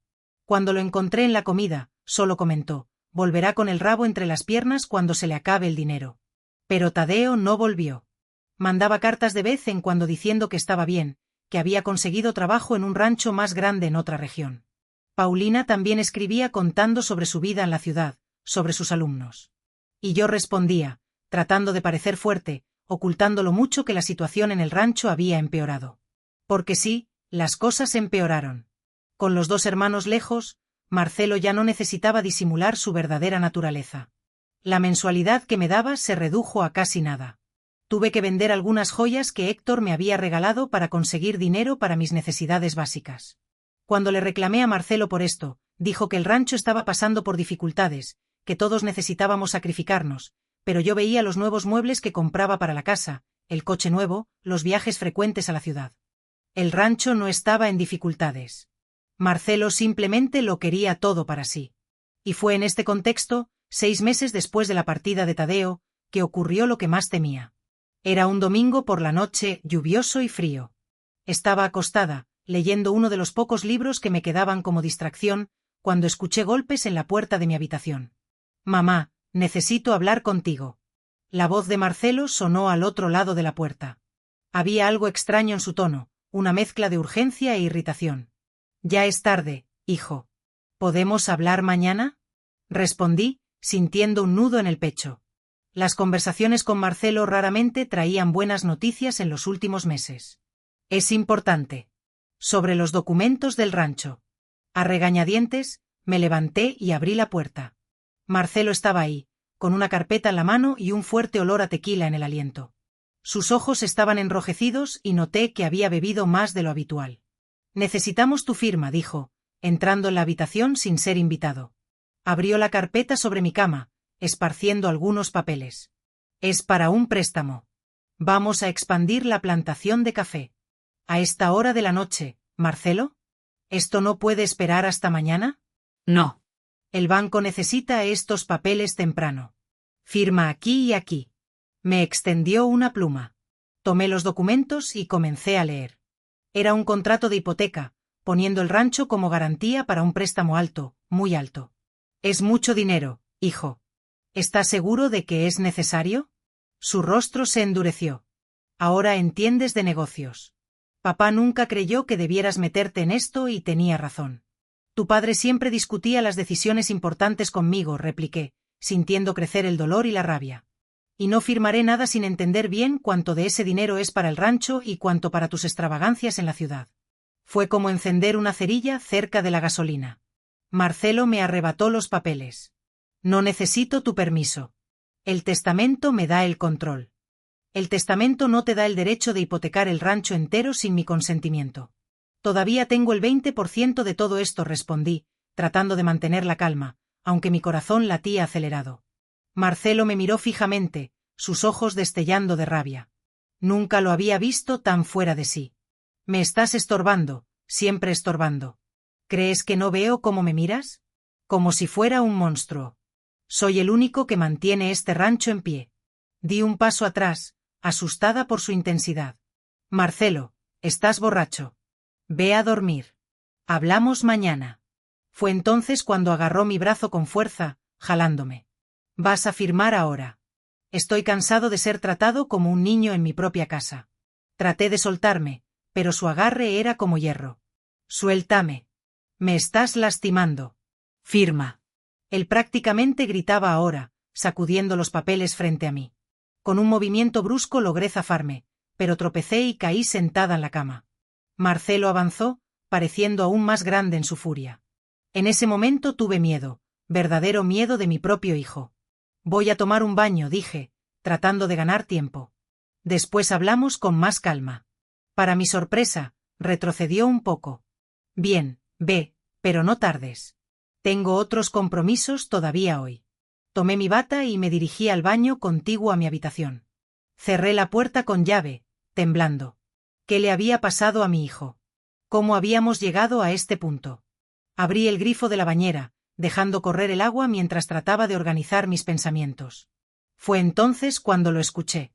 Cuando lo encontré en la comida, solo comentó: volverá con el rabo entre las piernas cuando se le acabe el dinero. Pero Tadeo no volvió. Mandaba cartas de vez en cuando diciendo que estaba bien, que había conseguido trabajo en un rancho más grande en otra región. Paulina también escribía contando sobre su vida en la ciudad, sobre sus alumnos. Y yo respondía, tratando de parecer fuerte, ocultando lo mucho que la situación en el rancho había empeorado. Porque sí, las cosas empeoraron. Con los dos hermanos lejos, Marcelo ya no necesitaba disimular su verdadera naturaleza. La mensualidad que me daba se redujo a casi nada. Tuve que vender algunas joyas que Héctor me había regalado para conseguir dinero para mis necesidades básicas. Cuando le reclamé a Marcelo por esto, dijo que el rancho estaba pasando por dificultades, que todos necesitábamos sacrificarnos, pero yo veía los nuevos muebles que compraba para la casa, el coche nuevo, los viajes frecuentes a la ciudad. El rancho no estaba en dificultades. Marcelo simplemente lo quería todo para sí. Y fue en este contexto, 6 meses después de la partida de Tadeo, que ocurrió lo que más temía. Era un domingo por la noche, lluvioso y frío. Estaba acostada, leyendo uno de los pocos libros que me quedaban como distracción, cuando escuché golpes en la puerta de mi habitación. «Mamá, necesito hablar contigo». La voz de Marcelo sonó al otro lado de la puerta. Había algo extraño en su tono, una mezcla de urgencia e irritación. «Ya es tarde, hijo. ¿Podemos hablar mañana?», respondí, sintiendo un nudo en el pecho. Las conversaciones con Marcelo raramente traían buenas noticias en los últimos meses. «Es importante». Sobre los documentos del rancho. A regañadientes, me levanté y abrí la puerta. Marcelo estaba ahí, con una carpeta en la mano y un fuerte olor a tequila en el aliento. Sus ojos estaban enrojecidos y noté que había bebido más de lo habitual. «Necesitamos tu firma», dijo, entrando en la habitación sin ser invitado. Abrió la carpeta sobre mi cama, esparciendo algunos papeles. «Es para un préstamo. Vamos a expandir la plantación de café». «¿A esta hora de la noche, Marcelo? ¿Esto no puede esperar hasta mañana?» «No. El banco necesita estos papeles temprano. Firma aquí y aquí». Me extendió una pluma. Tomé los documentos y comencé a leer. Era un contrato de hipoteca, poniendo el rancho como garantía para un préstamo alto, muy alto. «Es mucho dinero, hijo. ¿Estás seguro de que es necesario?» Su rostro se endureció. «Ahora entiendes de negocios. Papá nunca creyó que debieras meterte en esto y tenía razón. Tu padre siempre discutía las decisiones importantes conmigo», repliqué, sintiendo crecer el dolor y la rabia. «Y no firmaré nada sin entender bien cuánto de ese dinero es para el rancho y cuánto para tus extravagancias en la ciudad». Fue como encender una cerilla cerca de la gasolina. Marcelo me arrebató los papeles. «No necesito tu permiso. El testamento me da el control. El testamento no te da el derecho de hipotecar el rancho entero sin mi consentimiento». «Todavía tengo el 20% de todo esto», respondí, tratando de mantener la calma, aunque mi corazón latía acelerado. Marcelo me miró fijamente, sus ojos destellando de rabia. Nunca lo había visto tan fuera de sí. «Me estás estorbando, siempre estorbando. ¿Crees que no veo cómo me miras? Como si fuera un monstruo. Soy el único que mantiene este rancho en pie». Di un paso atrás, asustada por su intensidad. «Marcelo, estás borracho. Ve a dormir. Hablamos mañana». Fue entonces cuando agarró mi brazo con fuerza, jalándome. «Vas a firmar ahora. Estoy cansado de ser tratado como un niño en mi propia casa». Traté de soltarme, pero su agarre era como hierro. «Suéltame. Me estás lastimando. Firma». Él prácticamente gritaba ahora, sacudiendo los papeles frente a mí. Con un movimiento brusco logré zafarme, pero tropecé y caí sentada en la cama. Marcelo avanzó, pareciendo aún más grande en su furia. En ese momento tuve miedo, verdadero miedo de mi propio hijo. «Voy a tomar un baño», dije, tratando de ganar tiempo. «Después hablamos con más calma». Para mi sorpresa, retrocedió un poco. Bien, ve, pero no tardes. Tengo otros compromisos todavía hoy. Tomé mi bata y me dirigí al baño contiguo a mi habitación. Cerré la puerta con llave, temblando. ¿Qué le había pasado a mi hijo? ¿Cómo habíamos llegado a este punto? Abrí el grifo de la bañera, dejando correr el agua mientras trataba de organizar mis pensamientos. Fue entonces cuando lo escuché.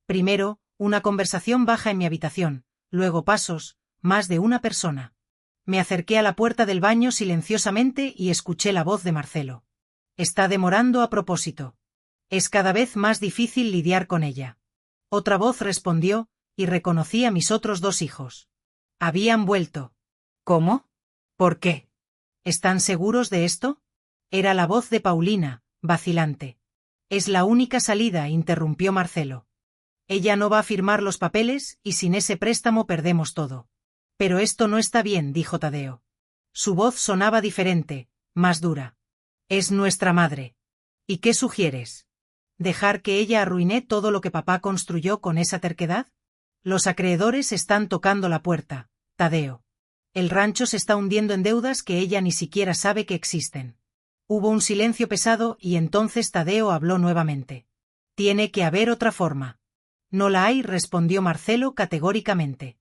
Primero, una conversación baja en mi habitación, luego pasos, más de una persona. Me acerqué a la puerta del baño silenciosamente y escuché la voz de Marcelo. Está demorando a propósito. Es cada vez más difícil lidiar con ella. Otra voz respondió, y reconocí a mis otros 2 hijos. Habían vuelto. ¿Cómo? ¿Por qué? ¿Están seguros de esto? Era la voz de Paulina, vacilante. Es la única salida, interrumpió Marcelo. Ella no va a firmar los papeles y sin ese préstamo perdemos todo. Pero esto no está bien, dijo Tadeo. Su voz sonaba diferente, más dura. Es nuestra madre. ¿Y qué sugieres? ¿Dejar que ella arruine todo lo que papá construyó con esa terquedad? Los acreedores están tocando la puerta, Tadeo. El rancho se está hundiendo en deudas que ella ni siquiera sabe que existen. Hubo un silencio pesado y entonces Tadeo habló nuevamente. Tiene que haber otra forma. No la hay, respondió Marcelo categóricamente.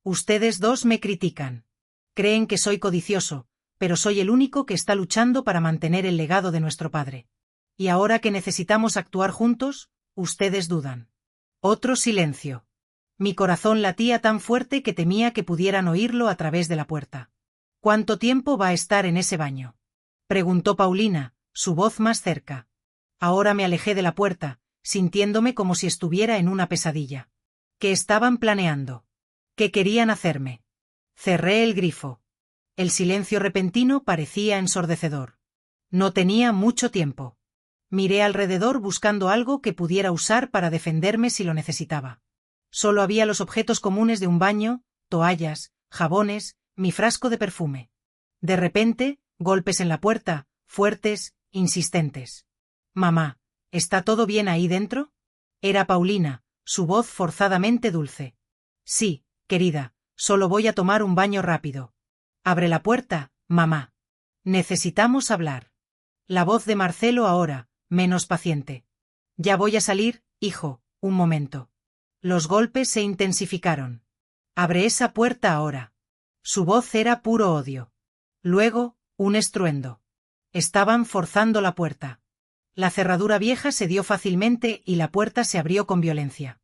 Ustedes 2 me critican. Creen que soy codicioso, pero soy el único que está luchando para mantener el legado de nuestro padre. Y ahora que necesitamos actuar juntos, ustedes dudan. Otro silencio. Mi corazón latía tan fuerte que temía que pudieran oírlo a través de la puerta. ¿Cuánto tiempo va a estar en ese baño? Preguntó Paulina, su voz más cerca. Ahora me alejé de la puerta, sintiéndome como si estuviera en una pesadilla. ¿Qué estaban planeando? ¿Qué querían hacerme? Cerré el grifo. El silencio repentino parecía ensordecedor. No tenía mucho tiempo. Miré alrededor buscando algo que pudiera usar para defenderme si lo necesitaba. Solo había los objetos comunes de un baño, toallas, jabones, mi frasco de perfume. De repente, golpes en la puerta, fuertes, insistentes. «Mamá, ¿está todo bien ahí dentro?» Era Paulina, su voz forzadamente dulce. «Sí, querida, solo voy a tomar un baño rápido». «Abre la puerta, mamá. Necesitamos hablar». La voz de Marcelo ahora, menos paciente. «Ya voy a salir, hijo, un momento». Los golpes se intensificaron. «Abre esa puerta ahora». Su voz era puro odio. Luego, un estruendo. Estaban forzando la puerta. La cerradura vieja se dio fácilmente y la puerta se abrió con violencia.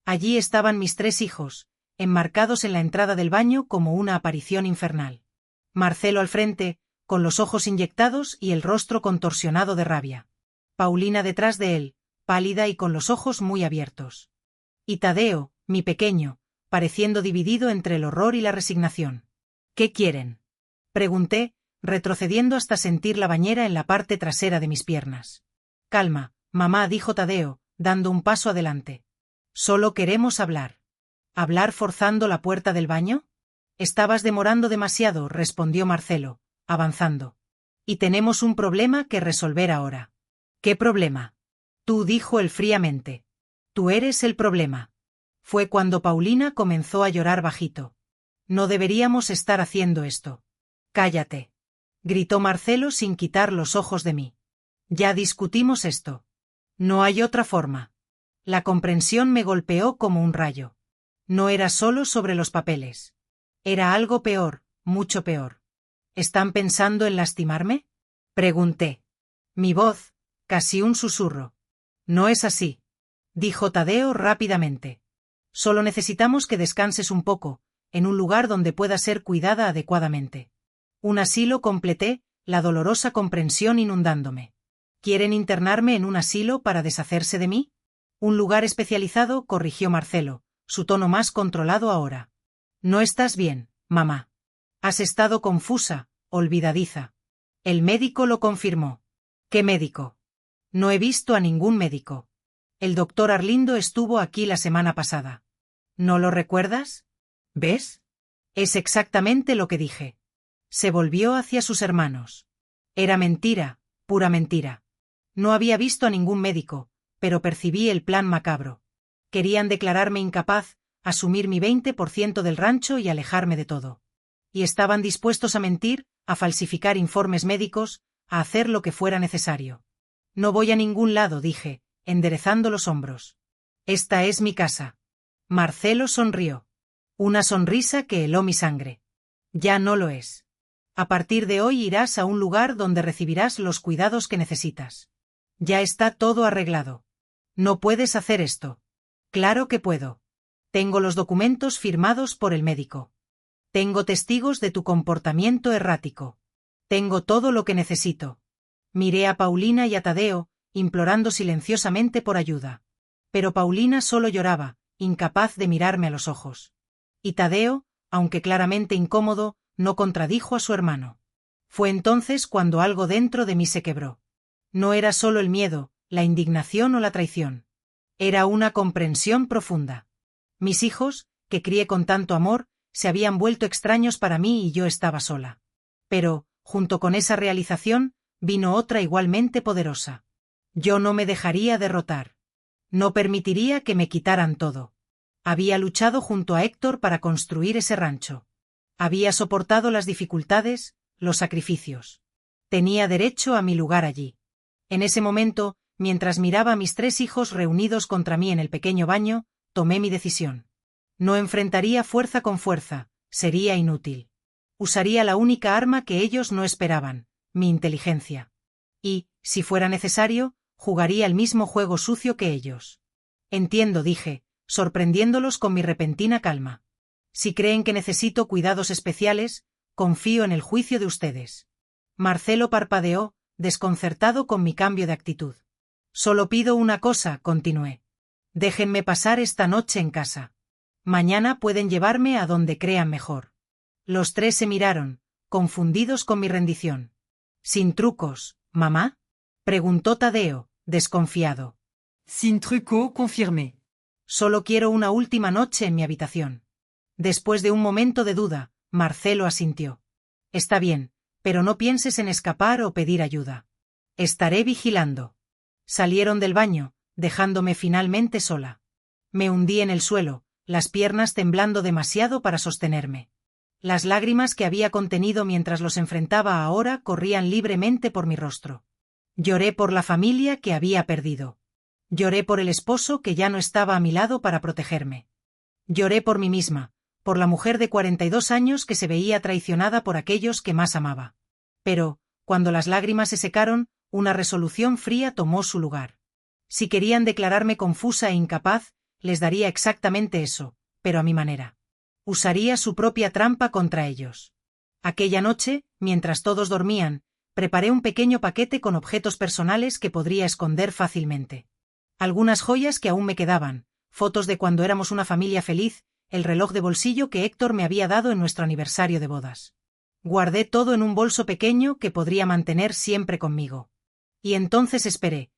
Allí estaban mis 3 hijos, enmarcados en la entrada del baño como una aparición infernal. Marcelo al frente, con los ojos inyectados y el rostro contorsionado de rabia. Paulina detrás de él, pálida y con los ojos muy abiertos. Y Tadeo, mi pequeño, pareciendo dividido entre el horror y la resignación. «¿Qué quieren?», pregunté, retrocediendo hasta sentir la bañera en la parte trasera de mis piernas. «Calma, mamá», dijo Tadeo, dando un paso adelante. «Solo queremos hablar». «¿Hablar forzando la puerta del baño?» «Estabas demorando demasiado», respondió Marcelo, avanzando. «Y tenemos un problema que resolver ahora». «¿Qué problema?» «Tú», dijo él fríamente. «Tú eres el problema». Fue cuando Paulina comenzó a llorar bajito. «No deberíamos estar haciendo esto». «Cállate», gritó Marcelo sin quitar los ojos de mí. «Ya discutimos esto. No hay otra forma». La comprensión me golpeó como un rayo. No era solo sobre los papeles. Era algo peor, mucho peor. ¿Están pensando en lastimarme?, pregunté. Mi voz, casi un susurro. «No es así», dijo Tadeo rápidamente. «Solo necesitamos que descanses un poco, en un lugar donde pueda ser cuidada adecuadamente». «Un asilo», completé, la dolorosa comprensión inundándome. «¿Quieren internarme en un asilo para deshacerse de mí?» «Un lugar especializado», corrigió Marcelo, su tono más controlado ahora. «No estás bien, mamá. Has estado confusa, olvidadiza». El médico lo confirmó. «¿Qué médico?» «No he visto a ningún médico. El doctor Arlindo estuvo aquí la semana pasada». «¿No lo recuerdas?» «¿Ves? Es exactamente lo que dije». Se volvió hacia sus hermanos. Era mentira, pura mentira. No había visto a ningún médico, pero percibí el plan macabro. Querían declararme incapaz, asumir mi 20% del rancho y alejarme de todo. Y estaban dispuestos a mentir, a falsificar informes médicos, a hacer lo que fuera necesario. No voy a ningún lado, dije, enderezando los hombros. Esta es mi casa. Marcelo sonrió. Una sonrisa que heló mi sangre. Ya no lo es. A partir de hoy irás a un lugar donde recibirás los cuidados que necesitas. Ya está todo arreglado. No puedes hacer esto. Claro que puedo. Tengo los documentos firmados por el médico. Tengo testigos de tu comportamiento errático. Tengo todo lo que necesito. Miré a Paulina y a Tadeo, implorando silenciosamente por ayuda. Pero Paulina solo lloraba, incapaz de mirarme a los ojos. Y Tadeo, aunque claramente incómodo, no contradijo a su hermano. Fue entonces cuando algo dentro de mí se quebró. No era solo el miedo, la indignación o la traición. Era una comprensión profunda. Mis hijos, que crié con tanto amor, se habían vuelto extraños para mí y yo estaba sola. Pero, junto con esa realización, vino otra igualmente poderosa. Yo no me dejaría derrotar. No permitiría que me quitaran todo. Había luchado junto a Héctor para construir ese rancho. Había soportado las dificultades, los sacrificios. Tenía derecho a mi lugar allí. En ese momento, mientras miraba a mis 3 hijos reunidos contra mí en el pequeño baño, tomé mi decisión. No enfrentaría fuerza con fuerza, sería inútil. Usaría la única arma que ellos no esperaban, mi inteligencia. Y, si fuera necesario, jugaría el mismo juego sucio que ellos. Entiendo, dije, sorprendiéndolos con mi repentina calma. Si creen que necesito cuidados especiales, confío en el juicio de ustedes. Marcelo parpadeó, desconcertado con mi cambio de actitud. Solo pido una cosa, continué. Déjenme pasar esta noche en casa. Mañana pueden llevarme a donde crean mejor. Los 3 se miraron, confundidos con mi rendición. Sin trucos, ¿mamá? Preguntó Tadeo, desconfiado. Sin truco, confirmé. Solo quiero una última noche en mi habitación. Después de un momento de duda, Marcelo asintió. Está bien, pero no pienses en escapar o pedir ayuda. Estaré vigilando. Salieron del baño, dejándome finalmente sola. Me hundí en el suelo, las piernas temblando demasiado para sostenerme. Las lágrimas que había contenido mientras los enfrentaba ahora corrían libremente por mi rostro. Lloré por la familia que había perdido. Lloré por el esposo que ya no estaba a mi lado para protegerme. Lloré por mí misma, por la mujer de 42 años que se veía traicionada por aquellos que más amaba. Pero, cuando las lágrimas se secaron, una resolución fría tomó su lugar. Si querían declararme confusa e incapaz, les daría exactamente eso, pero a mi manera. Usaría su propia trampa contra ellos. Aquella noche, mientras todos dormían, preparé un pequeño paquete con objetos personales que podría esconder fácilmente. Algunas joyas que aún me quedaban, fotos de cuando éramos una familia feliz, el reloj de bolsillo que Héctor me había dado en nuestro aniversario de bodas. Guardé todo en un bolso pequeño que podría mantener siempre conmigo. Y entonces esperé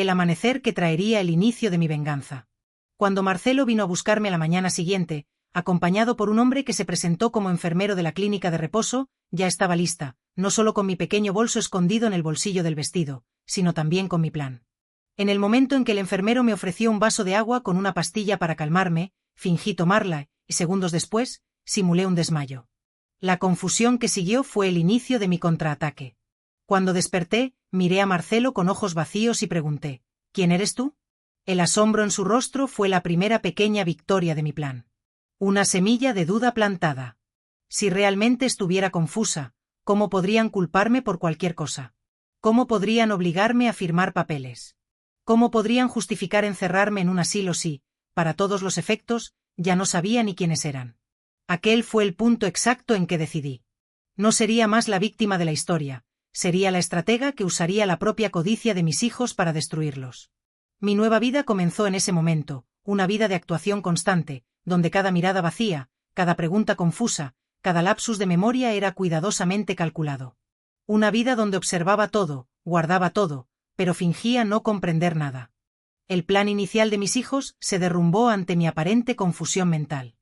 el amanecer que traería el inicio de mi venganza. Cuando Marcelo vino a buscarme la mañana siguiente, acompañado por un hombre que se presentó como enfermero de la clínica de reposo, ya estaba lista, no solo con mi pequeño bolso escondido en el bolsillo del vestido, sino también con mi plan. En el momento en que el enfermero me ofreció un vaso de agua con una pastilla para calmarme, fingí tomarla, y segundos después, simulé un desmayo. La confusión que siguió fue el inicio de mi contraataque. Cuando desperté, miré a Marcelo con ojos vacíos y pregunté, ¿quién eres tú? El asombro en su rostro fue la primera pequeña victoria de mi plan. Una semilla de duda plantada. Si realmente estuviera confusa, ¿cómo podrían culparme por cualquier cosa? ¿Cómo podrían obligarme a firmar papeles? ¿Cómo podrían justificar encerrarme en un asilo si, para todos los efectos, ya no sabía ni quiénes eran? Aquel fue el punto exacto en que decidí. No sería más la víctima de la historia, sería la estratega que usaría la propia codicia de mis hijos para destruirlos. Mi nueva vida comenzó en ese momento, una vida de actuación constante, donde cada mirada vacía, cada pregunta confusa, cada lapsus de memoria era cuidadosamente calculado. Una vida donde observaba todo, guardaba todo, pero fingía no comprender nada. El plan inicial de mis hijos se derrumbó ante mi aparente confusión mental.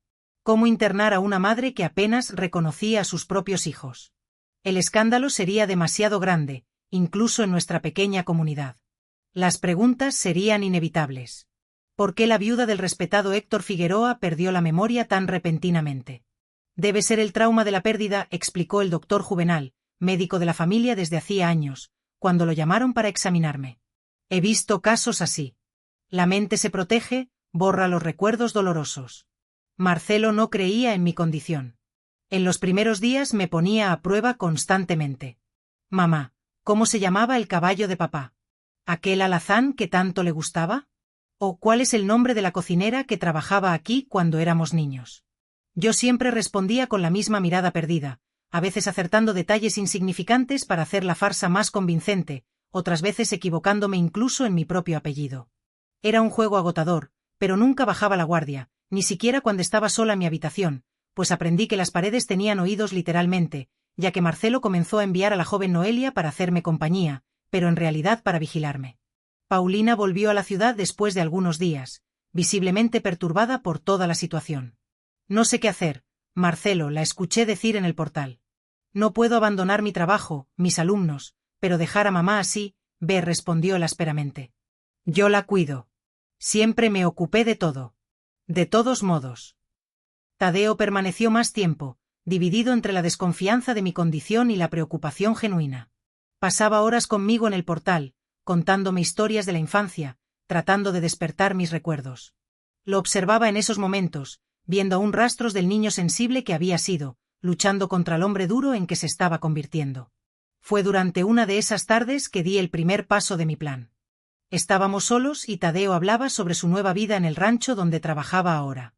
¿Cómo internar a una madre que apenas reconocía a sus propios hijos? El escándalo sería demasiado grande, incluso en nuestra pequeña comunidad. Las preguntas serían inevitables. ¿Por qué la viuda del respetado Héctor Figueroa perdió la memoria tan repentinamente? Debe ser el trauma de la pérdida, explicó el doctor Juvenal, médico de la familia desde hacía años, cuando lo llamaron para examinarme. He visto casos así. La mente se protege, borra los recuerdos dolorosos. Marcelo no creía en mi condición. En los primeros días me ponía a prueba constantemente. Mamá, ¿cómo se llamaba el caballo de papá? ¿Aquel alazán que tanto le gustaba? ¿O cuál es el nombre de la cocinera que trabajaba aquí cuando éramos niños? Yo siempre respondía con la misma mirada perdida, a veces acertando detalles insignificantes para hacer la farsa más convincente, otras veces equivocándome incluso en mi propio apellido. Era un juego agotador, pero nunca bajaba la guardia, ni siquiera cuando estaba sola en mi habitación, pues aprendí que las paredes tenían oídos literalmente, ya que Marcelo comenzó a enviar a la joven Noelia para hacerme compañía, pero en realidad para vigilarme. Paulina volvió a la ciudad después de algunos días, visiblemente perturbada por toda la situación. No sé qué hacer, Marcelo, la escuché decir en el portal. No puedo abandonar mi trabajo, mis alumnos, pero dejar a mamá así, respondió él ásperamente. Yo la cuido. Siempre me ocupé de todo. De todos modos. Tadeo permaneció más tiempo, dividido entre la desconfianza de mi condición y la preocupación genuina. Pasaba horas conmigo en el portal, contándome historias de la infancia, tratando de despertar mis recuerdos. Lo observaba en esos momentos, viendo aún rastros del niño sensible que había sido, luchando contra el hombre duro en que se estaba convirtiendo. Fue durante una de esas tardes que di el primer paso de mi plan. Estábamos solos y Tadeo hablaba sobre su nueva vida en el rancho donde trabajaba ahora.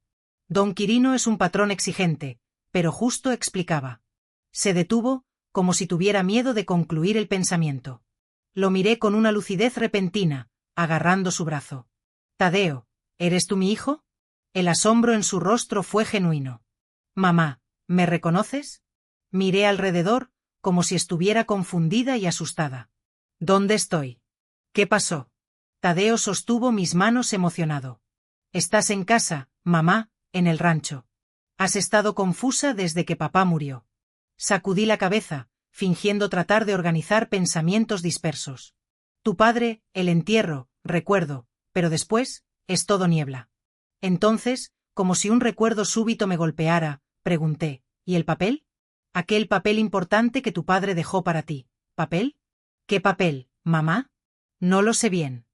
Don Quirino es un patrón exigente, pero justo, explicaba. Se detuvo, como si tuviera miedo de concluir el pensamiento. Lo miré con una lucidez repentina, agarrando su brazo. Tadeo, ¿eres tú mi hijo? El asombro en su rostro fue genuino. Mamá, ¿me reconoces? Miré alrededor, como si estuviera confundida y asustada. ¿Dónde estoy? ¿Qué pasó? Tadeo sostuvo mis manos emocionado. Estás en casa, mamá, en el rancho. Has estado confusa desde que papá murió. Sacudí la cabeza, fingiendo tratar de organizar pensamientos dispersos. Tu padre, el entierro, recuerdo, pero después, es todo niebla. Entonces, como si un recuerdo súbito me golpeara, pregunté, ¿y el papel? Aquel papel importante que tu padre dejó para ti. ¿Papel? ¿Qué papel, mamá? No lo sé bien.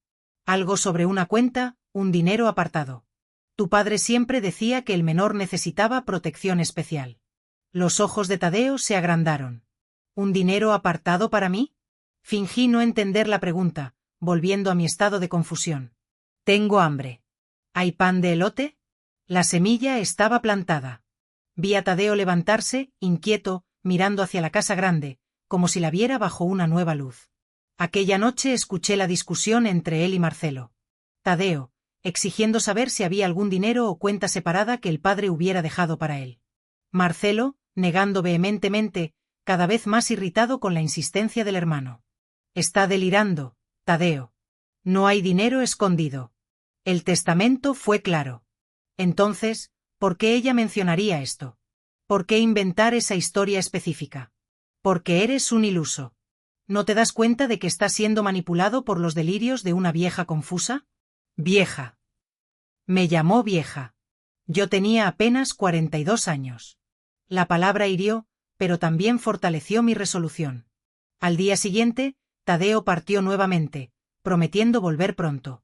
Algo sobre una cuenta, un dinero apartado. Tu padre siempre decía que el menor necesitaba protección especial. Los ojos de Tadeo se agrandaron. ¿Un dinero apartado para mí? Fingí no entender la pregunta, volviendo a mi estado de confusión. Tengo hambre. ¿Hay pan de elote? La semilla estaba plantada. Vi a Tadeo levantarse, inquieto, mirando hacia la casa grande, como si la viera bajo una nueva luz. Aquella noche escuché la discusión entre él y Marcelo. Tadeo, exigiendo saber si había algún dinero o cuenta separada que el padre hubiera dejado para él. Marcelo, negando vehementemente, cada vez más irritado con la insistencia del hermano. Está delirando, Tadeo. No hay dinero escondido. El testamento fue claro. Entonces, ¿por qué ella mencionaría esto? ¿Por qué inventar esa historia específica? Porque eres un iluso. ¿No te das cuenta de que estás siendo manipulado por los delirios de una vieja confusa? Vieja. Me llamó vieja. Yo tenía apenas 42 años. La palabra hirió, pero también fortaleció mi resolución. Al día siguiente, Tadeo partió nuevamente, prometiendo volver pronto.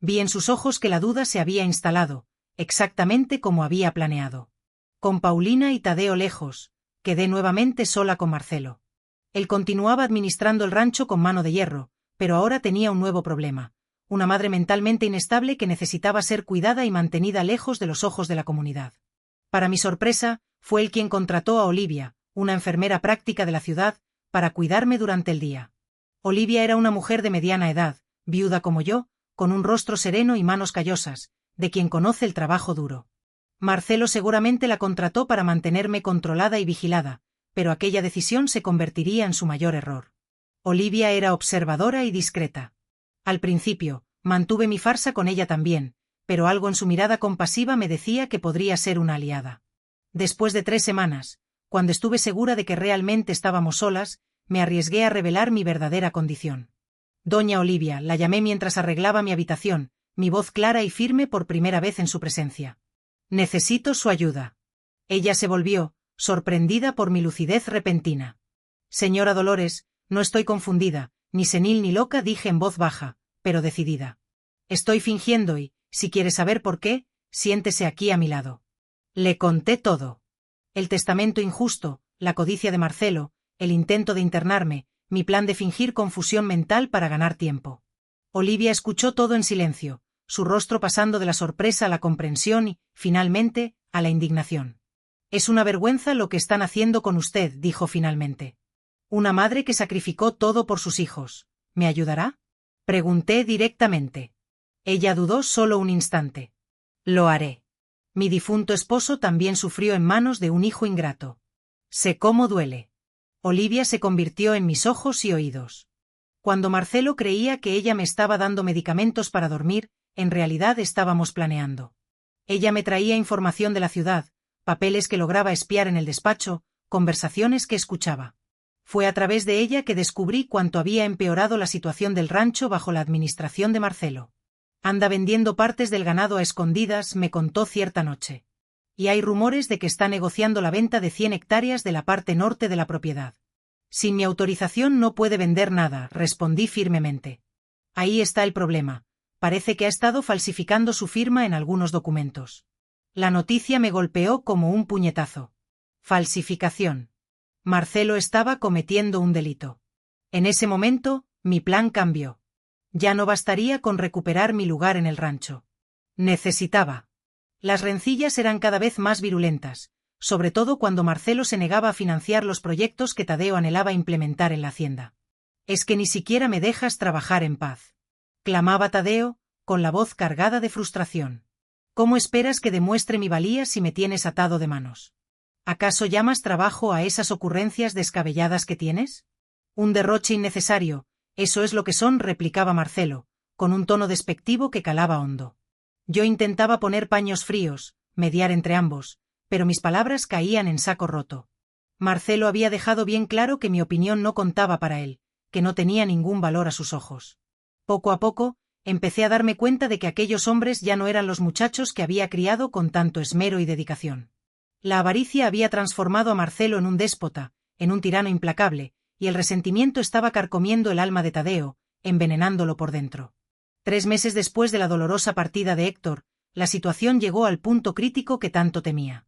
Vi en sus ojos que la duda se había instalado, exactamente como había planeado. Con Paulina y Tadeo lejos, quedé nuevamente sola con Marcelo. Él continuaba administrando el rancho con mano de hierro, pero ahora tenía un nuevo problema. Una madre mentalmente inestable que necesitaba ser cuidada y mantenida lejos de los ojos de la comunidad. Para mi sorpresa, fue él quien contrató a Olivia, una enfermera práctica de la ciudad, para cuidarme durante el día. Olivia era una mujer de mediana edad, viuda como yo, con un rostro sereno y manos callosas, de quien conoce el trabajo duro. Marcelo seguramente la contrató para mantenerme controlada y vigilada, pero aquella decisión se convertiría en su mayor error. Olivia era observadora y discreta. Al principio, mantuve mi farsa con ella también, pero algo en su mirada compasiva me decía que podría ser una aliada. Después de 3 semanas, cuando estuve segura de que realmente estábamos solas, me arriesgué a revelar mi verdadera condición. Doña Olivia, la llamé mientras arreglaba mi habitación, mi voz clara y firme por primera vez en su presencia. Necesito su ayuda. Ella se volvió, sorprendida por mi lucidez repentina. Señora Dolores, no estoy confundida, ni senil ni loca, dije en voz baja, pero decidida. Estoy fingiendo y, si quiere saber por qué, siéntese aquí a mi lado. Le conté todo. El testamento injusto, la codicia de Marcelo, el intento de internarme, mi plan de fingir confusión mental para ganar tiempo. Olivia escuchó todo en silencio, su rostro pasando de la sorpresa a la comprensión y, finalmente, a la indignación. Es una vergüenza lo que están haciendo con usted, dijo finalmente. Una madre que sacrificó todo por sus hijos. ¿Me ayudará? Pregunté directamente. Ella dudó solo un instante. Lo haré. Mi difunto esposo también sufrió en manos de un hijo ingrato. Sé cómo duele. Olivia se convirtió en mis ojos y oídos. Cuando Marcelo creía que ella me estaba dando medicamentos para dormir, en realidad estábamos planeando. Ella me traía información de la ciudad, papeles que lograba espiar en el despacho, conversaciones que escuchaba. Fue a través de ella que descubrí cuánto había empeorado la situación del rancho bajo la administración de Marcelo. Anda vendiendo partes del ganado a escondidas, me contó cierta noche. Y hay rumores de que está negociando la venta de 100 hectáreas de la parte norte de la propiedad. Sin mi autorización no puede vender nada, respondí firmemente. Ahí está el problema. Parece que ha estado falsificando su firma en algunos documentos. La noticia me golpeó como un puñetazo. Falsificación. Marcelo estaba cometiendo un delito. En ese momento, mi plan cambió. Ya no bastaría con recuperar mi lugar en el rancho. Necesitaba. Las rencillas eran cada vez más virulentas, sobre todo cuando Marcelo se negaba a financiar los proyectos que Tadeo anhelaba implementar en la hacienda. Es que ni siquiera me dejas trabajar en paz. Clamaba Tadeo, con la voz cargada de frustración. ¿Cómo esperas que demuestre mi valía si me tienes atado de manos? ¿Acaso llamas trabajo a esas ocurrencias descabelladas que tienes? Un derroche innecesario, eso es lo que son, replicaba Marcelo, con un tono despectivo que calaba hondo. Yo intentaba poner paños fríos, mediar entre ambos, pero mis palabras caían en saco roto. Marcelo había dejado bien claro que mi opinión no contaba para él, que no tenía ningún valor a sus ojos. Poco a poco, empecé a darme cuenta de que aquellos hombres ya no eran los muchachos que había criado con tanto esmero y dedicación. La avaricia había transformado a Marcelo en un déspota, en un tirano implacable, y el resentimiento estaba carcomiendo el alma de Tadeo, envenenándolo por dentro. 3 meses después de la dolorosa partida de Héctor, la situación llegó al punto crítico que tanto temía.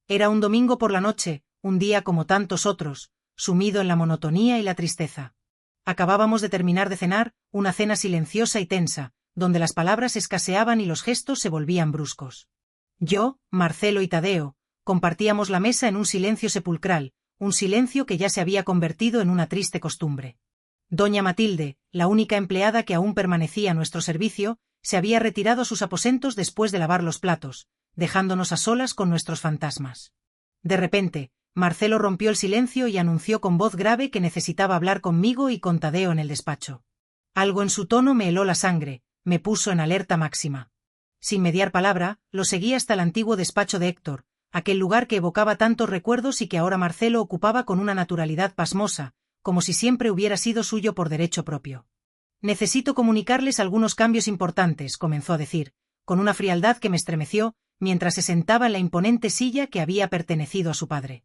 Era un domingo por la noche, un día como tantos otros, sumido en la monotonía y la tristeza. Acabábamos de terminar de cenar, una cena silenciosa y tensa, donde las palabras escaseaban y los gestos se volvían bruscos. Yo, Marcelo y Tadeo, compartíamos la mesa en un silencio sepulcral, un silencio que ya se había convertido en una triste costumbre. Doña Matilde, la única empleada que aún permanecía a nuestro servicio, se había retirado a sus aposentos después de lavar los platos, dejándonos a solas con nuestros fantasmas. De repente, Marcelo rompió el silencio y anunció con voz grave que necesitaba hablar conmigo y con Tadeo en el despacho. Algo en su tono me heló la sangre, me puso en alerta máxima. Sin mediar palabra, lo seguí hasta el antiguo despacho de Héctor, aquel lugar que evocaba tantos recuerdos y que ahora Marcelo ocupaba con una naturalidad pasmosa, como si siempre hubiera sido suyo por derecho propio. Necesito comunicarles algunos cambios importantes, comenzó a decir, con una frialdad que me estremeció, mientras se sentaba en la imponente silla que había pertenecido a su padre.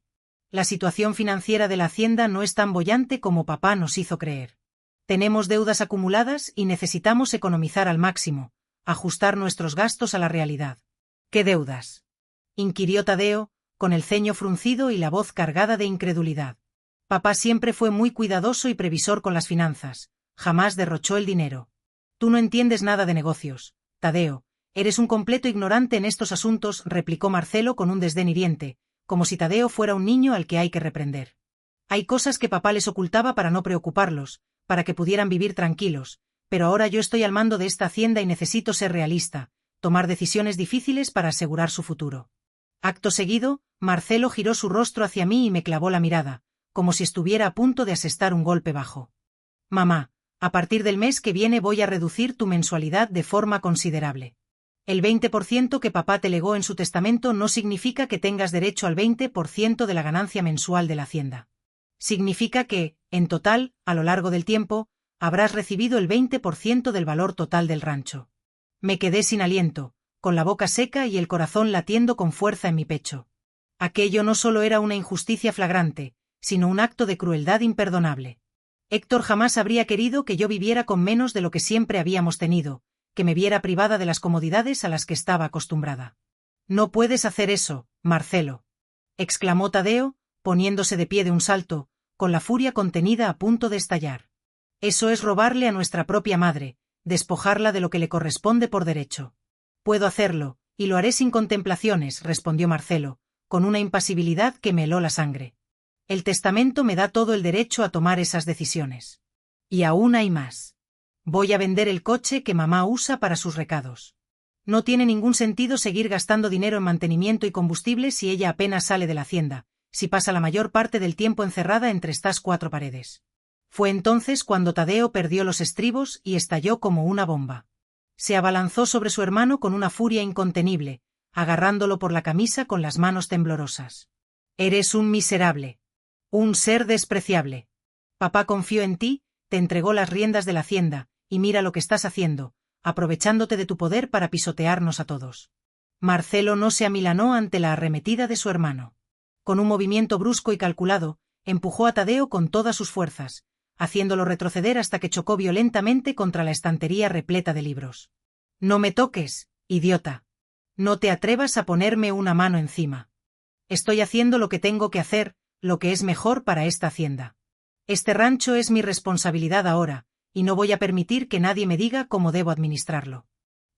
La situación financiera de la hacienda no es tan boyante como papá nos hizo creer. Tenemos deudas acumuladas y necesitamos economizar al máximo, ajustar nuestros gastos a la realidad. ¿Qué deudas?, inquirió Tadeo, con el ceño fruncido y la voz cargada de incredulidad. Papá siempre fue muy cuidadoso y previsor con las finanzas, jamás derrochó el dinero. Tú no entiendes nada de negocios, Tadeo, eres un completo ignorante en estos asuntos, replicó Marcelo con un desdén hiriente, como si Tadeo fuera un niño al que hay que reprender. Hay cosas que papá les ocultaba para no preocuparlos, para que pudieran vivir tranquilos, pero ahora yo estoy al mando de esta hacienda y necesito ser realista, tomar decisiones difíciles para asegurar su futuro. Acto seguido, Marcelo giró su rostro hacia mí y me clavó la mirada, como si estuviera a punto de asestar un golpe bajo. Mamá, a partir del mes que viene voy a reducir tu mensualidad de forma considerable. El 20% que papá te legó en su testamento no significa que tengas derecho al 20% de la ganancia mensual de la hacienda. Significa que, en total, a lo largo del tiempo, habrás recibido el 20% del valor total del rancho. Me quedé sin aliento, con la boca seca y el corazón latiendo con fuerza en mi pecho. Aquello no solo era una injusticia flagrante, sino un acto de crueldad imperdonable. Héctor jamás habría querido que yo viviera con menos de lo que siempre habíamos tenido, que me viera privada de las comodidades a las que estaba acostumbrada. «No puedes hacer eso, Marcelo», exclamó Tadeo, poniéndose de pie de un salto, con la furia contenida a punto de estallar. «Eso es robarle a nuestra propia madre, despojarla de lo que le corresponde por derecho». «Puedo hacerlo, y lo haré sin contemplaciones», respondió Marcelo, con una impasibilidad que me heló la sangre. «El testamento me da todo el derecho a tomar esas decisiones. Y aún hay más. Voy a vender el coche que mamá usa para sus recados. No tiene ningún sentido seguir gastando dinero en mantenimiento y combustible si ella apenas sale de la hacienda, si pasa la mayor parte del tiempo encerrada entre estas cuatro paredes». Fue entonces cuando Tadeo perdió los estribos y estalló como una bomba. Se abalanzó sobre su hermano con una furia incontenible, agarrándolo por la camisa con las manos temblorosas. «Eres un miserable. Un ser despreciable. Papá confió en ti, te entregó las riendas de la hacienda, y mira lo que estás haciendo, aprovechándote de tu poder para pisotearnos a todos». Marcelo no se amilanó ante la arremetida de su hermano. Con un movimiento brusco y calculado, empujó a Tadeo con todas sus fuerzas, haciéndolo retroceder hasta que chocó violentamente contra la estantería repleta de libros. «No me toques, idiota. No te atrevas a ponerme una mano encima. Estoy haciendo lo que tengo que hacer, lo que es mejor para esta hacienda. Este rancho es mi responsabilidad ahora, y no voy a permitir que nadie me diga cómo debo administrarlo».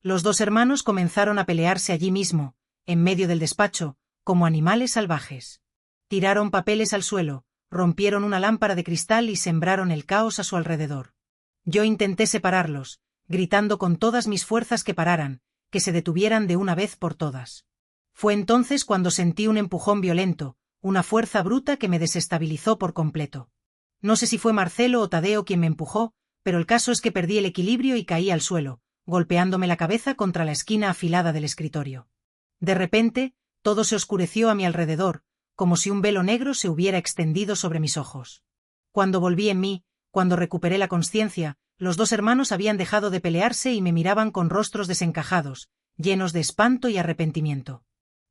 Los dos hermanos comenzaron a pelearse allí mismo, en medio del despacho, como animales salvajes. Tiraron papeles al suelo, rompieron una lámpara de cristal y sembraron el caos a su alrededor. Yo intenté separarlos, gritando con todas mis fuerzas que pararan, que se detuvieran de una vez por todas. Fue entonces cuando sentí un empujón violento, una fuerza bruta que me desestabilizó por completo. No sé si fue Marcelo o Tadeo quien me empujó, pero el caso es que perdí el equilibrio y caí al suelo, golpeándome la cabeza contra la esquina afilada del escritorio. De repente, todo se oscureció a mi alrededor, como si un velo negro se hubiera extendido sobre mis ojos. Cuando volví en mí, cuando recuperé la consciencia, los dos hermanos habían dejado de pelearse y me miraban con rostros desencajados, llenos de espanto y arrepentimiento.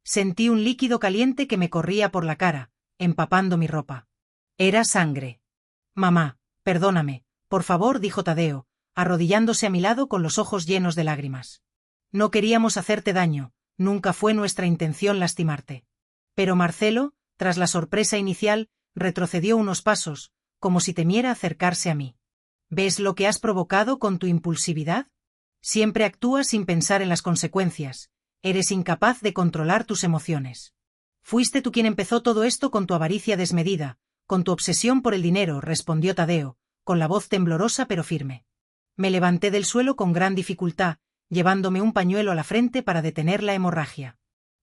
Sentí un líquido caliente que me corría por la cara, empapando mi ropa. Era sangre. «Mamá, perdóname, por favor», dijo Tadeo, arrodillándose a mi lado con los ojos llenos de lágrimas. «No queríamos hacerte daño, nunca fue nuestra intención lastimarte». Pero Marcelo, tras la sorpresa inicial, retrocedió unos pasos, como si temiera acercarse a mí. «¿Ves lo que has provocado con tu impulsividad? Siempre actúas sin pensar en las consecuencias, eres incapaz de controlar tus emociones. Fuiste tú quien empezó todo esto con tu avaricia desmedida, con tu obsesión por el dinero», respondió Tadeo, con la voz temblorosa pero firme. Me levanté del suelo con gran dificultad, llevándome un pañuelo a la frente para detener la hemorragia.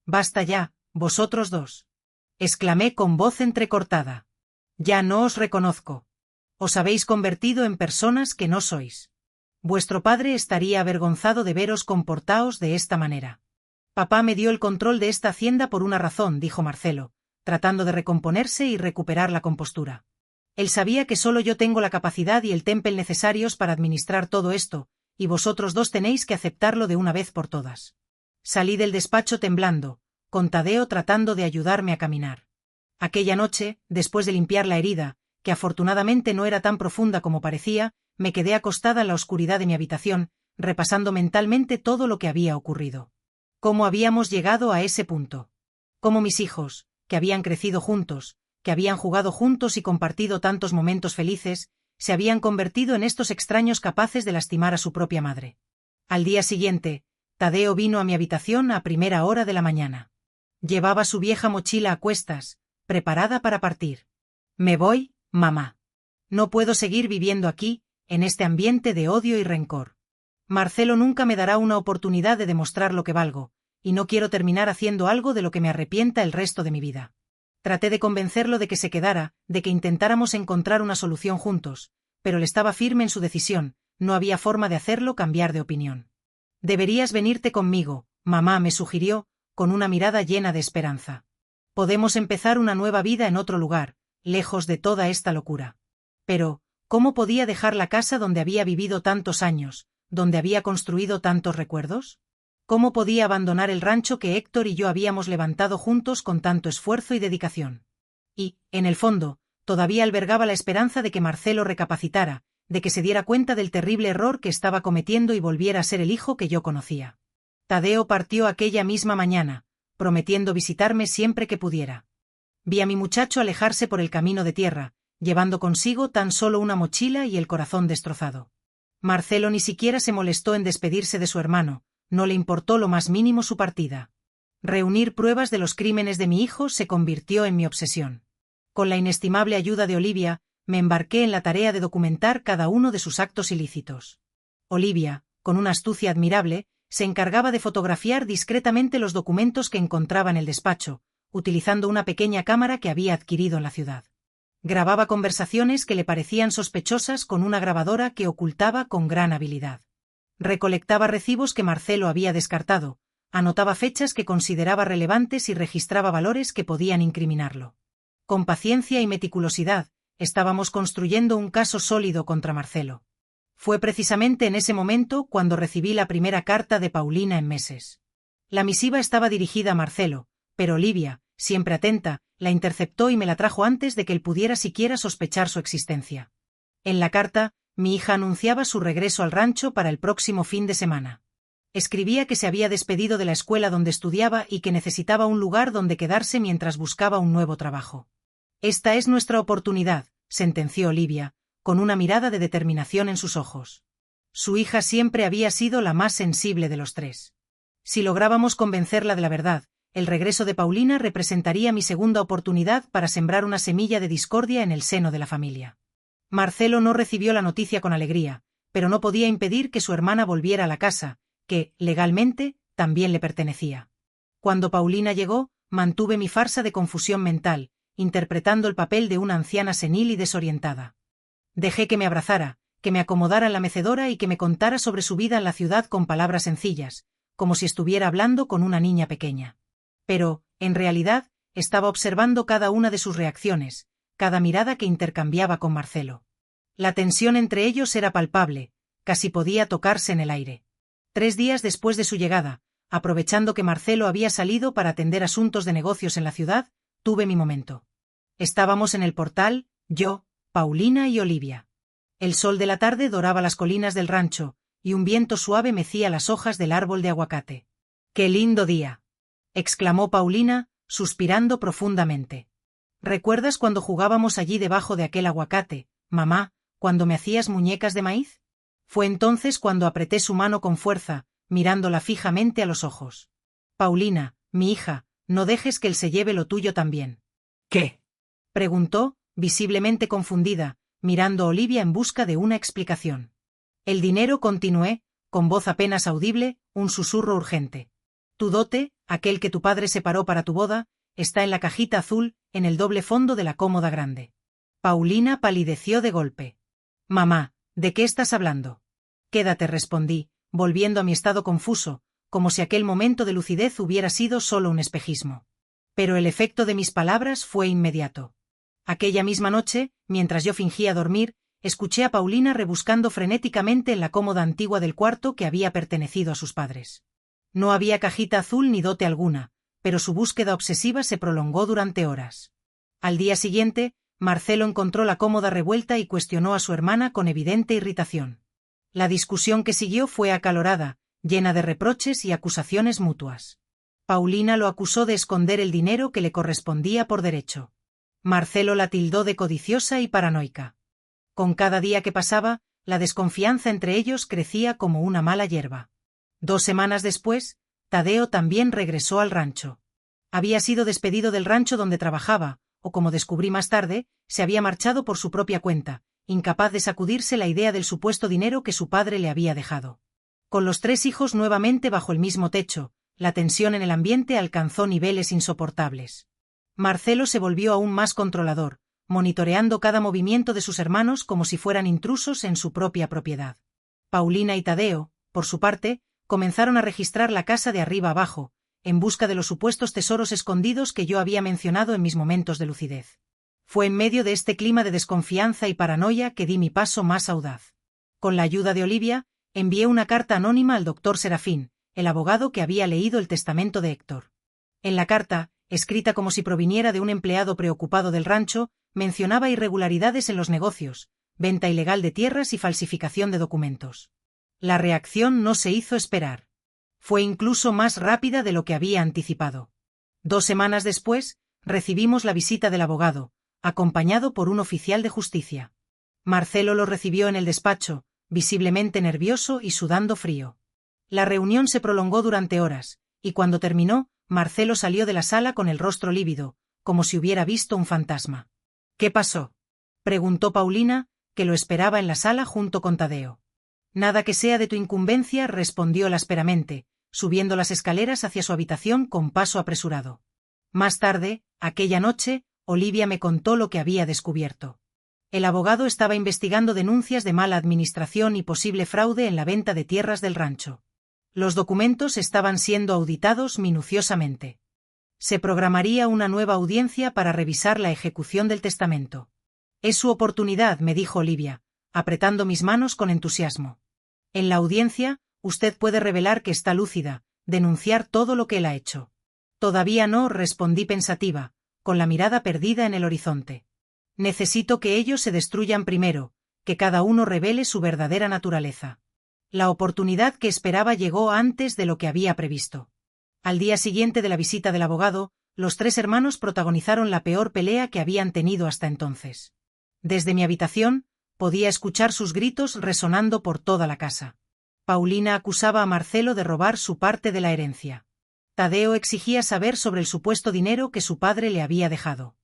«Basta ya, vosotros dos», exclamé con voz entrecortada. «Ya no os reconozco. Os habéis convertido en personas que no sois. Vuestro padre estaría avergonzado de veros comportaos de esta manera». «Papá me dio el control de esta hacienda por una razón», dijo Marcelo, tratando de recomponerse y recuperar la compostura. «Él sabía que solo yo tengo la capacidad y el temple necesarios para administrar todo esto, y vosotros dos tenéis que aceptarlo de una vez por todas». Salí del despacho temblando, con Tadeo tratando de ayudarme a caminar. Aquella noche, después de limpiar la herida, que afortunadamente no era tan profunda como parecía, me quedé acostada en la oscuridad de mi habitación, repasando mentalmente todo lo que había ocurrido. ¿Cómo habíamos llegado a ese punto? Cómo mis hijos, que habían crecido juntos, que habían jugado juntos y compartido tantos momentos felices, se habían convertido en estos extraños capaces de lastimar a su propia madre. Al día siguiente, Tadeo vino a mi habitación a primera hora de la mañana. Llevaba su vieja mochila a cuestas, preparada para partir. «Me voy, mamá. No puedo seguir viviendo aquí, en este ambiente de odio y rencor. Marcelo nunca me dará una oportunidad de demostrar lo que valgo, y no quiero terminar haciendo algo de lo que me arrepienta el resto de mi vida». Traté de convencerlo de que se quedara, de que intentáramos encontrar una solución juntos, pero él estaba firme en su decisión, no había forma de hacerlo cambiar de opinión. «Deberías venirte conmigo», mamá me sugirió, con una mirada llena de esperanza. «Podemos empezar una nueva vida en otro lugar, lejos de toda esta locura». Pero, ¿cómo podía dejar la casa donde había vivido tantos años, donde había construido tantos recuerdos? ¿Cómo podía abandonar el rancho que Héctor y yo habíamos levantado juntos con tanto esfuerzo y dedicación? Y, en el fondo, todavía albergaba la esperanza de que Marcelo recapacitara, de que se diera cuenta del terrible error que estaba cometiendo y volviera a ser el hijo que yo conocía. Tadeo partió aquella misma mañana, prometiendo visitarme siempre que pudiera. Vi a mi muchacho alejarse por el camino de tierra, llevando consigo tan solo una mochila y el corazón destrozado. Marcelo ni siquiera se molestó en despedirse de su hermano, no le importó lo más mínimo su partida. Reunir pruebas de los crímenes de mi hijo se convirtió en mi obsesión. Con la inestimable ayuda de Olivia, me embarqué en la tarea de documentar cada uno de sus actos ilícitos. Olivia, con una astucia admirable, se encargaba de fotografiar discretamente los documentos que encontraba en el despacho, utilizando una pequeña cámara que había adquirido en la ciudad. Grababa conversaciones que le parecían sospechosas con una grabadora que ocultaba con gran habilidad. Recolectaba recibos que Marcelo había descartado, anotaba fechas que consideraba relevantes y registraba valores que podían incriminarlo. Con paciencia y meticulosidad, estábamos construyendo un caso sólido contra Marcelo. Fue precisamente en ese momento cuando recibí la primera carta de Paulina en meses. La misiva estaba dirigida a Marcelo, pero Olivia, siempre atenta, la interceptó y me la trajo antes de que él pudiera siquiera sospechar su existencia. En la carta, mi hija anunciaba su regreso al rancho para el próximo fin de semana. Escribía que se había despedido de la escuela donde estudiaba y que necesitaba un lugar donde quedarse mientras buscaba un nuevo trabajo. «Esta es nuestra oportunidad», sentenció Olivia, con una mirada de determinación en sus ojos. Su hija siempre había sido la más sensible de los tres. Si lográbamos convencerla de la verdad, el regreso de Paulina representaría mi segunda oportunidad para sembrar una semilla de discordia en el seno de la familia. Marcelo no recibió la noticia con alegría, pero no podía impedir que su hermana volviera a la casa, que, legalmente, también le pertenecía. Cuando Paulina llegó, mantuve mi farsa de confusión mental, interpretando el papel de una anciana senil y desorientada. Dejé que me abrazara, que me acomodara en la mecedora y que me contara sobre su vida en la ciudad con palabras sencillas, como si estuviera hablando con una niña pequeña. Pero, en realidad, estaba observando cada una de sus reacciones, cada mirada que intercambiaba con Marcelo. La tensión entre ellos era palpable, casi podía tocarse en el aire. 3 días después de su llegada, aprovechando que Marcelo había salido para atender asuntos de negocios en la ciudad, tuve mi momento. Estábamos en el portal, yo, Paulina y Olivia. El sol de la tarde doraba las colinas del rancho, y un viento suave mecía las hojas del árbol de aguacate. ¡Qué lindo día!, exclamó Paulina, suspirando profundamente. ¿Recuerdas cuando jugábamos allí debajo de aquel aguacate, mamá, cuando me hacías muñecas de maíz? Fue entonces cuando apreté su mano con fuerza, mirándola fijamente a los ojos. Paulina, mi hija, no dejes que él se lleve lo tuyo también. ¿Qué? Preguntó, visiblemente confundida, mirando a Olivia en busca de una explicación. El dinero, continué, con voz apenas audible, un susurro urgente. Tu dote, aquel que tu padre separó para tu boda, está en la cajita azul, en el doble fondo de la cómoda grande. Paulina palideció de golpe. Mamá, ¿de qué estás hablando? Quédate, respondí, volviendo a mi estado confuso, como si aquel momento de lucidez hubiera sido solo un espejismo. Pero el efecto de mis palabras fue inmediato. Aquella misma noche, mientras yo fingía dormir, escuché a Paulina rebuscando frenéticamente en la cómoda antigua del cuarto que había pertenecido a sus padres. No había cajita azul ni dote alguna, pero su búsqueda obsesiva se prolongó durante horas. Al día siguiente, Marcelo encontró la cómoda revuelta y cuestionó a su hermana con evidente irritación. La discusión que siguió fue acalorada, llena de reproches y acusaciones mutuas. Paulina lo acusó de esconder el dinero que le correspondía por derecho. Marcelo la tildó de codiciosa y paranoica. Con cada día que pasaba, la desconfianza entre ellos crecía como una mala hierba. 2 semanas después, Tadeo también regresó al rancho. Había sido despedido del rancho donde trabajaba, o como descubrí más tarde, se había marchado por su propia cuenta, incapaz de sacudirse la idea del supuesto dinero que su padre le había dejado. Con los 3 hijos nuevamente bajo el mismo techo, la tensión en el ambiente alcanzó niveles insoportables. Marcelo se volvió aún más controlador, monitoreando cada movimiento de sus hermanos como si fueran intrusos en su propia propiedad. Paulina y Tadeo, por su parte, comenzaron a registrar la casa de arriba abajo, en busca de los supuestos tesoros escondidos que yo había mencionado en mis momentos de lucidez. Fue en medio de este clima de desconfianza y paranoia que di mi paso más audaz. Con la ayuda de Olivia, Envié una carta anónima al doctor Serafín, el abogado que había leído el testamento de Héctor. En la carta, escrita como si proviniera de un empleado preocupado del rancho, mencionaba irregularidades en los negocios, venta ilegal de tierras y falsificación de documentos. La reacción no se hizo esperar. Fue incluso más rápida de lo que había anticipado. 2 semanas después, recibimos la visita del abogado, acompañado por un oficial de justicia. Marcelo lo recibió en el despacho, visiblemente nervioso y sudando frío. La reunión se prolongó durante horas, y cuando terminó, Marcelo salió de la sala con el rostro lívido, como si hubiera visto un fantasma. ¿Qué pasó?, preguntó Paulina, que lo esperaba en la sala junto con Tadeo. Nada que sea de tu incumbencia, respondió él ásperamente, subiendo las escaleras hacia su habitación con paso apresurado. Más tarde, aquella noche, Olivia me contó lo que había descubierto. El abogado estaba investigando denuncias de mala administración y posible fraude en la venta de tierras del rancho. Los documentos estaban siendo auditados minuciosamente. Se programaría una nueva audiencia para revisar la ejecución del testamento. Es su oportunidad, me dijo Olivia, apretando mis manos con entusiasmo. En la audiencia, usted puede revelar que está lúcida, denunciar todo lo que él ha hecho. Todavía no, respondí pensativa, con la mirada perdida en el horizonte. Necesito que ellos se destruyan primero, que cada uno revele su verdadera naturaleza. La oportunidad que esperaba llegó antes de lo que había previsto. Al día siguiente de la visita del abogado, los 3 hermanos protagonizaron la peor pelea que habían tenido hasta entonces. Desde mi habitación, podía escuchar sus gritos resonando por toda la casa. Paulina acusaba a Marcelo de robar su parte de la herencia. Tadeo exigía saber sobre el supuesto dinero que su padre le había dejado.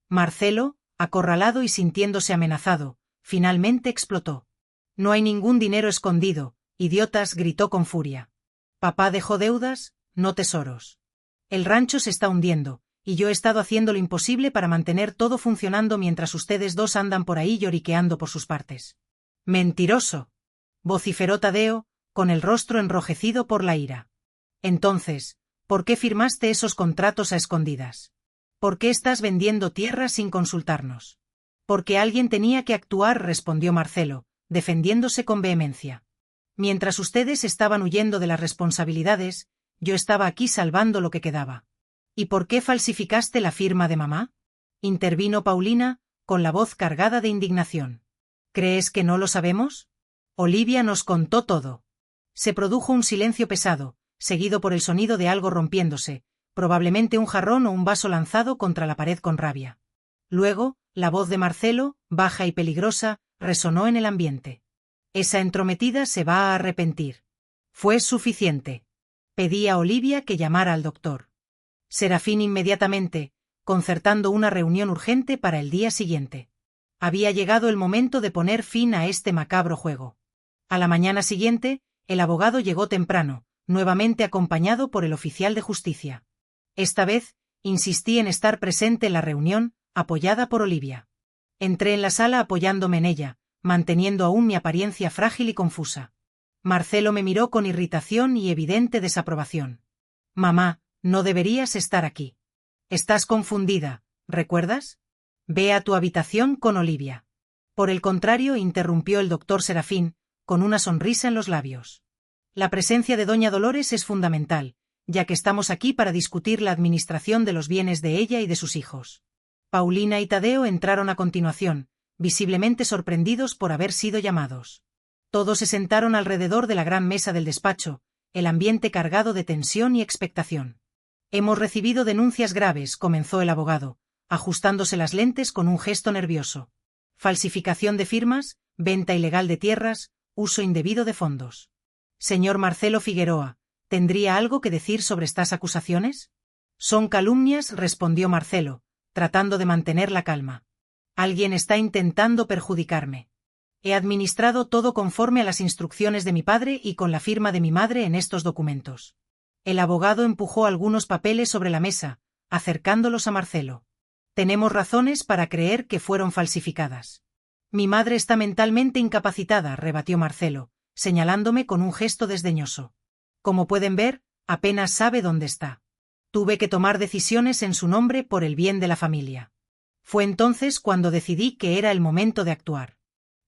Marcelo, acorralado y sintiéndose amenazado, finalmente explotó. No hay ningún dinero escondido, idiotas, gritó con furia. Papá dejó deudas, no tesoros. El rancho se está hundiendo, y yo he estado haciendo lo imposible para mantener todo funcionando mientras ustedes 2 andan por ahí lloriqueando por sus partes. Mentiroso, vociferó Tadeo, con el rostro enrojecido por la ira. Entonces, ¿por qué firmaste esos contratos a escondidas? ¿Por qué estás vendiendo tierras sin consultarnos? Porque alguien tenía que actuar, respondió Marcelo, defendiéndose con vehemencia. Mientras ustedes estaban huyendo de las responsabilidades, yo estaba aquí salvando lo que quedaba. ¿Y por qué falsificaste la firma de mamá?, intervino Paulina, con la voz cargada de indignación. ¿Crees que no lo sabemos? Olivia nos contó todo. Se produjo un silencio pesado, seguido por el sonido de algo rompiéndose, probablemente un jarrón o un vaso lanzado contra la pared con rabia. Luego, la voz de Marcelo, baja y peligrosa, resonó en el ambiente. Esa entrometida se va a arrepentir. Fue suficiente. Pedí a Olivia que llamara al doctor Serafín inmediatamente, concertando una reunión urgente para el día siguiente. Había llegado el momento de poner fin a este macabro juego. A la mañana siguiente, el abogado llegó temprano, nuevamente acompañado por el oficial de justicia. Esta vez, insistí en estar presente en la reunión, apoyada por Olivia. Entré en la sala apoyándome en ella, manteniendo aún mi apariencia frágil y confusa. Marcelo me miró con irritación y evidente desaprobación. Mamá, no deberías estar aquí. Estás confundida, ¿recuerdas? Ve a tu habitación con Olivia. Por el contrario, interrumpió el doctor Serafín, con una sonrisa en los labios. La presencia de doña Dolores es fundamental, ya que estamos aquí para discutir la administración de los bienes de ella y de sus hijos. Paulina y Tadeo entraron a continuación, visiblemente sorprendidos por haber sido llamados. Todos se sentaron alrededor de la gran mesa del despacho, el ambiente cargado de tensión y expectación. Hemos recibido denuncias graves, comenzó el abogado, ajustándose las lentes con un gesto nervioso. Falsificación de firmas, venta ilegal de tierras, uso indebido de fondos. Señor Marcelo Figueroa, ¿tendría algo que decir sobre estas acusaciones? Son calumnias, respondió Marcelo, tratando de mantener la calma. Alguien está intentando perjudicarme. He administrado todo conforme a las instrucciones de mi padre y con la firma de mi madre en estos documentos. El abogado empujó algunos papeles sobre la mesa, acercándolos a Marcelo. Tenemos razones para creer que fueron falsificadas. Mi madre está mentalmente incapacitada, rebatió Marcelo, señalándome con un gesto desdeñoso. Como pueden ver, apenas sabe dónde está. Tuve que tomar decisiones en su nombre por el bien de la familia. Fue entonces cuando decidí que era el momento de actuar.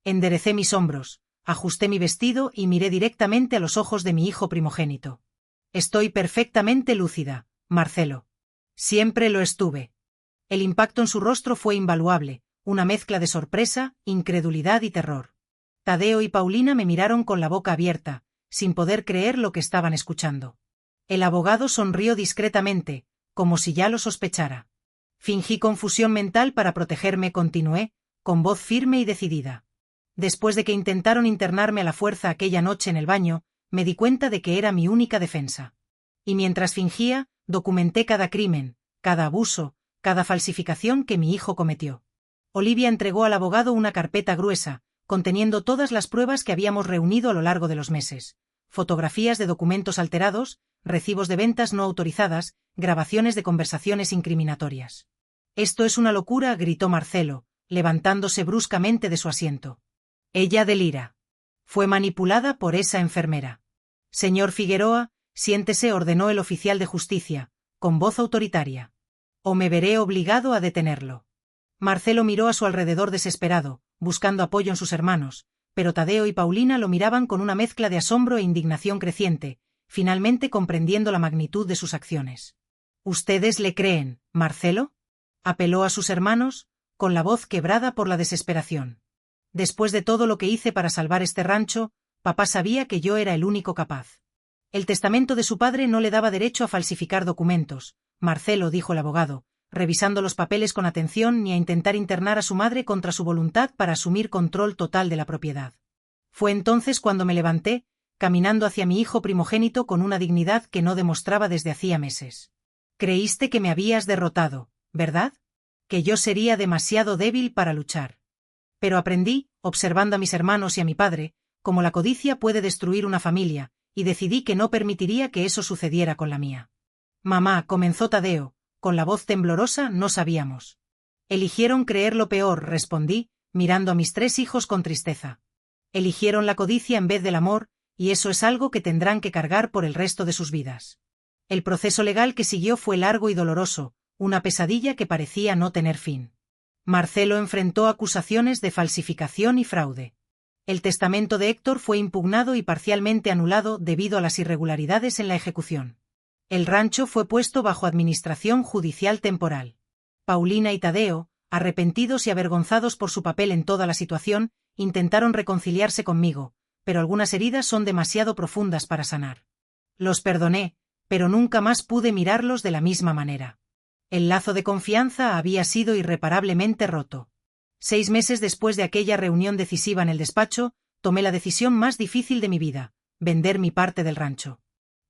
Enderecé mis hombros, Ajusté mi vestido y miré directamente a los ojos de mi hijo primogénito. Estoy perfectamente lúcida, Marcelo. Siempre lo estuve. El impacto en su rostro fue invaluable, una mezcla de sorpresa, incredulidad y terror. Tadeo y Paulina me miraron con la boca abierta, sin poder creer lo que estaban escuchando. El abogado sonrió discretamente, como si ya lo sospechara. Fingí confusión mental para protegerme, continué, con voz firme y decidida. Después de que intentaron internarme a la fuerza aquella noche en el baño, me di cuenta de que era mi única defensa. Y mientras fingía, documenté cada crimen, cada abuso, cada falsificación que mi hijo cometió. Olivia entregó al abogado una carpeta gruesa, conteniendo todas las pruebas que habíamos reunido a lo largo de los meses. Fotografías de documentos alterados, recibos de ventas no autorizadas, grabaciones de conversaciones incriminatorias. «Esto es una locura», gritó Marcelo, levantándose bruscamente de su asiento. «Ella delira. Fue manipulada por esa enfermera». «Señor Figueroa, siéntese», ordenó el oficial de justicia, con voz autoritaria. «O me veré obligado a detenerlo». Marcelo miró a su alrededor desesperado, buscando apoyo en sus hermanos, pero Tadeo y Paulina lo miraban con una mezcla de asombro e indignación creciente, finalmente comprendiendo la magnitud de sus acciones. «¿Ustedes le creen, Marcelo?», apeló a sus hermanos, con la voz quebrada por la desesperación. «Después de todo lo que hice para salvar este rancho, papá sabía que yo era el único capaz». «El testamento de su padre no le daba derecho a falsificar documentos», Marcelo, dijo el abogado, revisando los papeles con atención, ni a intentar internar a su madre contra su voluntad para asumir control total de la propiedad. Fue entonces cuando me levanté, caminando hacia mi hijo primogénito con una dignidad que no demostraba desde hacía meses. «Creíste que me habías derrotado, ¿verdad? Que yo sería demasiado débil para luchar. Pero aprendí, observando a mis hermanos y a mi padre, cómo la codicia puede destruir una familia, y decidí que no permitiría que eso sucediera con la mía». «Mamá», comenzó Tadeo, con la voz temblorosa, «no sabíamos». «Eligieron creer lo peor», respondí, mirando a mis 3 hijos con tristeza. «Eligieron la codicia en vez del amor, y eso es algo que tendrán que cargar por el resto de sus vidas». El proceso legal que siguió fue largo y doloroso, una pesadilla que parecía no tener fin. Marcelo enfrentó acusaciones de falsificación y fraude. El testamento de Héctor fue impugnado y parcialmente anulado debido a las irregularidades en la ejecución. El rancho fue puesto bajo administración judicial temporal. Paulina y Tadeo, arrepentidos y avergonzados por su papel en toda la situación, intentaron reconciliarse conmigo, pero algunas heridas son demasiado profundas para sanar. Los perdoné, pero nunca más pude mirarlos de la misma manera. El lazo de confianza había sido irreparablemente roto. 6 meses después de aquella reunión decisiva en el despacho, tomé la decisión más difícil de mi vida: vender mi parte del rancho.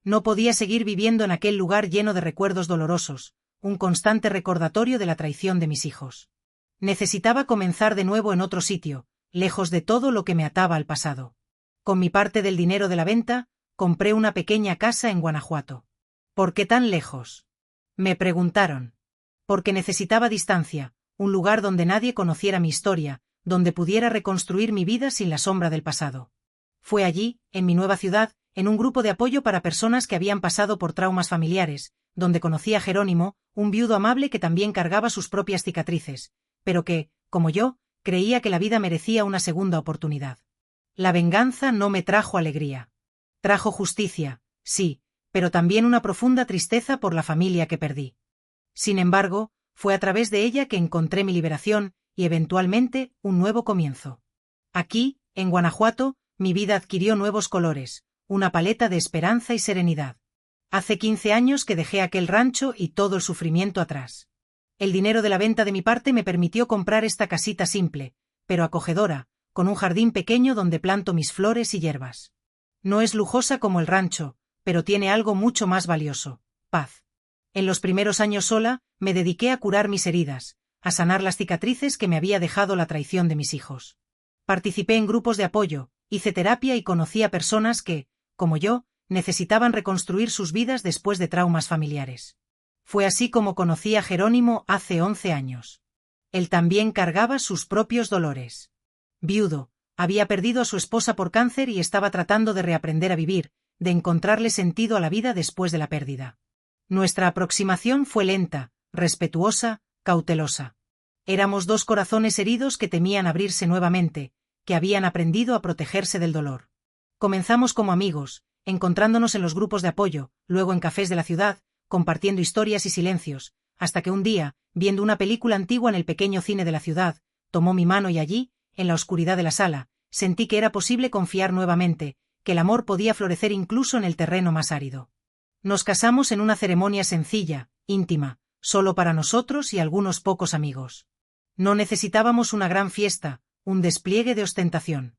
No podía seguir viviendo en aquel lugar lleno de recuerdos dolorosos, un constante recordatorio de la traición de mis hijos. Necesitaba comenzar de nuevo en otro sitio, lejos de todo lo que me ataba al pasado. Con mi parte del dinero de la venta, compré una pequeña casa en Guanajuato. «¿Por qué tan lejos?», me preguntaron. «Porque necesitaba distancia, un lugar donde nadie conociera mi historia, donde pudiera reconstruir mi vida sin la sombra del pasado». Fue allí, en mi nueva ciudad, en un grupo de apoyo para personas que habían pasado por traumas familiares, donde conocí a Jerónimo, un viudo amable que también cargaba sus propias cicatrices, pero que, como yo, creía que la vida merecía una segunda oportunidad. La venganza no me trajo alegría. Trajo justicia, sí, pero también una profunda tristeza por la familia que perdí. Sin embargo, fue a través de ella que encontré mi liberación y, eventualmente, un nuevo comienzo. Aquí, en Guanajuato, mi vida adquirió nuevos colores, una paleta de esperanza y serenidad. Hace 15 años que dejé aquel rancho y todo el sufrimiento atrás. El dinero de la venta de mi parte me permitió comprar esta casita simple, pero acogedora, con un jardín pequeño donde planto mis flores y hierbas. No es lujosa como el rancho, pero tiene algo mucho más valioso: paz. En los primeros años sola, me dediqué a curar mis heridas, a sanar las cicatrices que me había dejado la traición de mis hijos. Participé en grupos de apoyo, hice terapia y conocí a personas que, como yo, necesitaban reconstruir sus vidas después de traumas familiares. Fue así como conocí a Jerónimo hace 11 años. Él también cargaba sus propios dolores. Viudo, había perdido a su esposa por cáncer y estaba tratando de reaprender a vivir, de encontrarle sentido a la vida después de la pérdida. Nuestra aproximación fue lenta, respetuosa, cautelosa. Éramos 2 corazones heridos que temían abrirse nuevamente, que habían aprendido a protegerse del dolor. Comenzamos como amigos, encontrándonos en los grupos de apoyo, luego en cafés de la ciudad, compartiendo historias y silencios, hasta que un día, viendo una película antigua en el pequeño cine de la ciudad, tomó mi mano y allí, en la oscuridad de la sala, sentí que era posible confiar nuevamente, que el amor podía florecer incluso en el terreno más árido. Nos casamos en una ceremonia sencilla, íntima, solo para nosotros y algunos pocos amigos. No necesitábamos una gran fiesta, un despliegue de ostentación.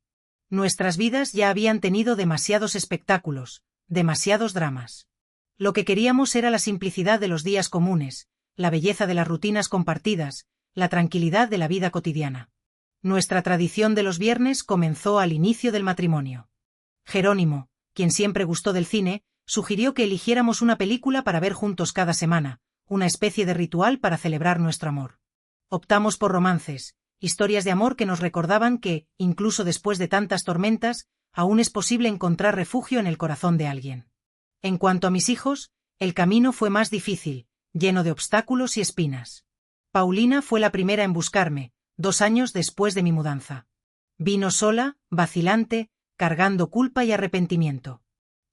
Nuestras vidas ya habían tenido demasiados espectáculos, demasiados dramas. Lo que queríamos era la simplicidad de los días comunes, la belleza de las rutinas compartidas, la tranquilidad de la vida cotidiana. Nuestra tradición de los viernes comenzó al inicio del matrimonio. Jerónimo, quien siempre gustó del cine, sugirió que eligiéramos una película para ver juntos cada semana, una especie de ritual para celebrar nuestro amor. Optamos por romances, historias de amor que nos recordaban que, incluso después de tantas tormentas, aún es posible encontrar refugio en el corazón de alguien. En cuanto a mis hijos, el camino fue más difícil, lleno de obstáculos y espinas. Paulina fue la primera en buscarme, 2 años después de mi mudanza. Vino sola, vacilante, cargando culpa y arrepentimiento.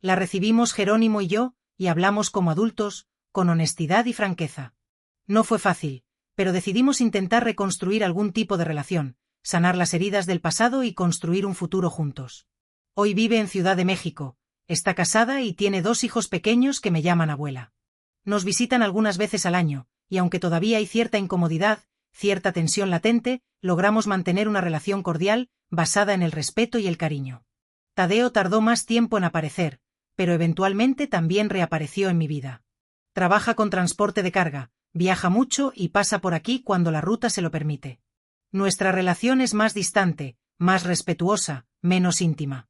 La recibimos Jerónimo y yo, y hablamos como adultos, con honestidad y franqueza. No fue fácil, pero decidimos intentar reconstruir algún tipo de relación, sanar las heridas del pasado y construir un futuro juntos. Hoy vive en Ciudad de México, está casada y tiene 2 hijos pequeños que me llaman abuela. Nos visitan algunas veces al año, y aunque todavía hay cierta incomodidad, cierta tensión latente, logramos mantener una relación cordial, basada en el respeto y el cariño. Tadeo tardó más tiempo en aparecer, pero eventualmente también reapareció en mi vida. Trabaja con transporte de carga, viaja mucho y pasa por aquí cuando la ruta se lo permite. Nuestra relación es más distante, más respetuosa, menos íntima.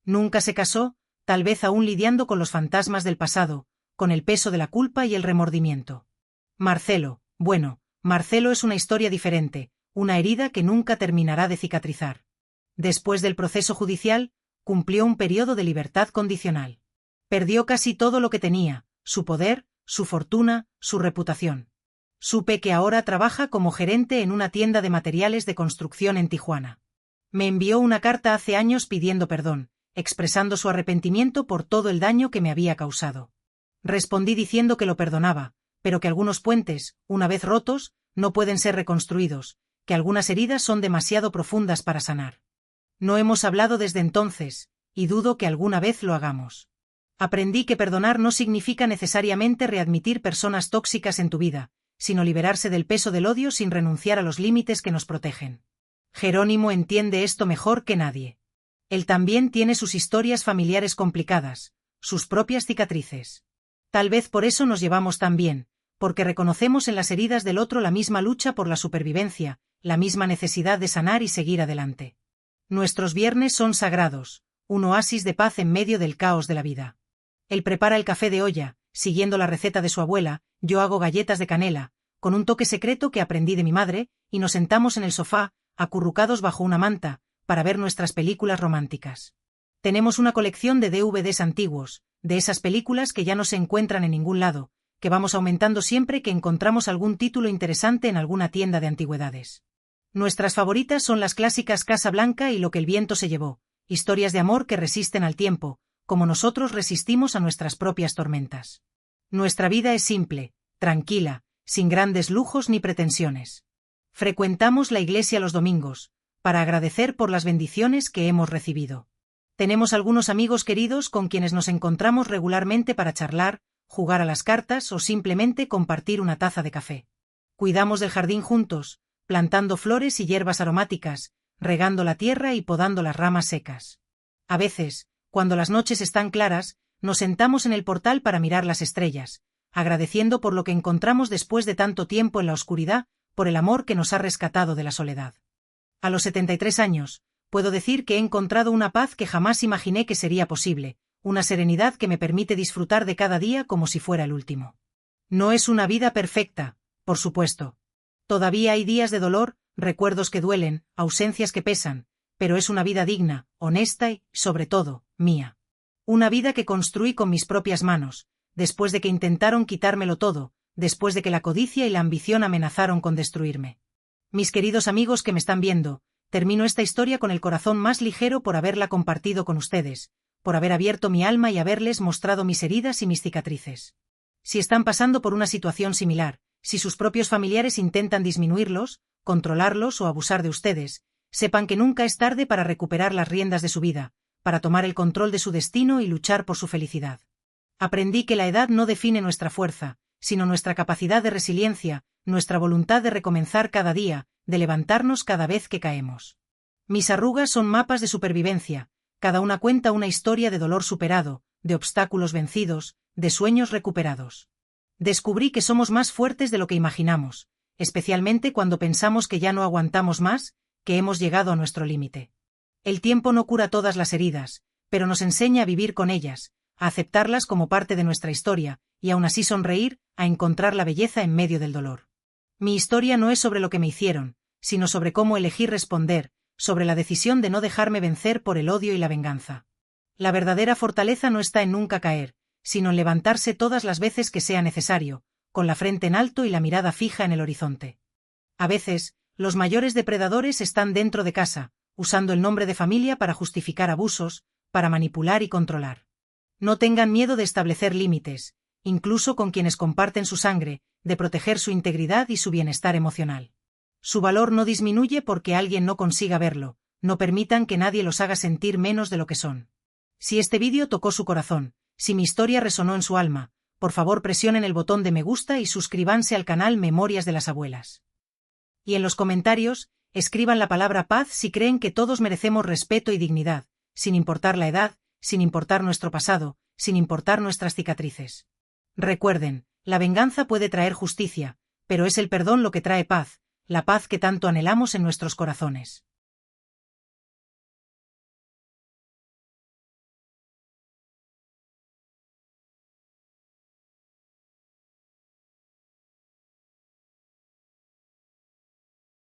Nunca se casó, tal vez aún lidiando con los fantasmas del pasado, con el peso de la culpa y el remordimiento. Marcelo, bueno, Marcelo es una historia diferente, una herida que nunca terminará de cicatrizar. Después del proceso judicial, cumplió un periodo de libertad condicional. Perdió casi todo lo que tenía, su poder, su fortuna, su reputación. Supe que ahora trabaja como gerente en una tienda de materiales de construcción en Tijuana. Me envió una carta hace años pidiendo perdón, expresando su arrepentimiento por todo el daño que me había causado. Respondí diciendo que lo perdonaba, pero que algunos puentes, una vez rotos, no pueden ser reconstruidos, que algunas heridas son demasiado profundas para sanar. No hemos hablado desde entonces, y dudo que alguna vez lo hagamos. Aprendí que perdonar no significa necesariamente readmitir personas tóxicas en tu vida, sino liberarse del peso del odio sin renunciar a los límites que nos protegen. Jerónimo entiende esto mejor que nadie. Él también tiene sus historias familiares complicadas, sus propias cicatrices. Tal vez por eso nos llevamos tan bien, porque reconocemos en las heridas del otro la misma lucha por la supervivencia, la misma necesidad de sanar y seguir adelante. Nuestros viernes son sagrados, un oasis de paz en medio del caos de la vida. Él prepara el café de olla, siguiendo la receta de su abuela, yo hago galletas de canela, con un toque secreto que aprendí de mi madre, y nos sentamos en el sofá, acurrucados bajo una manta, para ver nuestras películas románticas. Tenemos una colección de DVDs antiguos, de esas películas que ya no se encuentran en ningún lado, que vamos aumentando siempre que encontramos algún título interesante en alguna tienda de antigüedades. Nuestras favoritas son las clásicas Casa Blanca y Lo que el viento se llevó, historias de amor que resisten al tiempo, como nosotros resistimos a nuestras propias tormentas. Nuestra vida es simple, tranquila, sin grandes lujos ni pretensiones. Frecuentamos la iglesia los domingos, para agradecer por las bendiciones que hemos recibido. Tenemos algunos amigos queridos con quienes nos encontramos regularmente para charlar, jugar a las cartas o simplemente compartir una taza de café. Cuidamos del jardín juntos, plantando flores y hierbas aromáticas, regando la tierra y podando las ramas secas. A veces, cuando las noches están claras, nos sentamos en el portal para mirar las estrellas, agradeciendo por lo que encontramos después de tanto tiempo en la oscuridad, por el amor que nos ha rescatado de la soledad. A los 73 años, puedo decir que he encontrado una paz que jamás imaginé que sería posible, una serenidad que me permite disfrutar de cada día como si fuera el último. No es una vida perfecta, por supuesto. Todavía hay días de dolor, recuerdos que duelen, ausencias que pesan, pero es una vida digna, honesta y, sobre todo, mía. Una vida que construí con mis propias manos, después de que intentaron quitármelo todo, después de que la codicia y la ambición amenazaron con destruirme. Mis queridos amigos que me están viendo, termino esta historia con el corazón más ligero por haberla compartido con ustedes, por haber abierto mi alma y haberles mostrado mis heridas y mis cicatrices. Si están pasando por una situación similar, si sus propios familiares intentan disminuirlos, controlarlos o abusar de ustedes, sepan que nunca es tarde para recuperar las riendas de su vida, para tomar el control de su destino y luchar por su felicidad. Aprendí que la edad no define nuestra fuerza, sino nuestra capacidad de resiliencia, nuestra voluntad de recomenzar cada día, de levantarnos cada vez que caemos. Mis arrugas son mapas de supervivencia, cada una cuenta una historia de dolor superado, de obstáculos vencidos, de sueños recuperados. Descubrí que somos más fuertes de lo que imaginamos, especialmente cuando pensamos que ya no aguantamos más, que hemos llegado a nuestro límite. El tiempo no cura todas las heridas, pero nos enseña a vivir con ellas, a aceptarlas como parte de nuestra historia, y aún así sonreír, a encontrar la belleza en medio del dolor. Mi historia no es sobre lo que me hicieron, sino sobre cómo elegí responder, sobre la decisión de no dejarme vencer por el odio y la venganza. La verdadera fortaleza no está en nunca caer, sino en levantarse todas las veces que sea necesario, con la frente en alto y la mirada fija en el horizonte. A veces, los mayores depredadores están dentro de casa, usando el nombre de familia para justificar abusos, para manipular y controlar. No tengan miedo de establecer límites, incluso con quienes comparten su sangre, de proteger su integridad y su bienestar emocional. Su valor no disminuye porque alguien no consiga verlo, no permitan que nadie los haga sentir menos de lo que son. Si este vídeo tocó su corazón, si mi historia resonó en su alma, por favor presionen el botón de me gusta y suscríbanse al canal Memorias de las Abuelas. Y en los comentarios, escriban la palabra paz si creen que todos merecemos respeto y dignidad, sin importar la edad, sin importar nuestro pasado, sin importar nuestras cicatrices. Recuerden, la venganza puede traer justicia, pero es el perdón lo que trae paz, la paz que tanto anhelamos en nuestros corazones.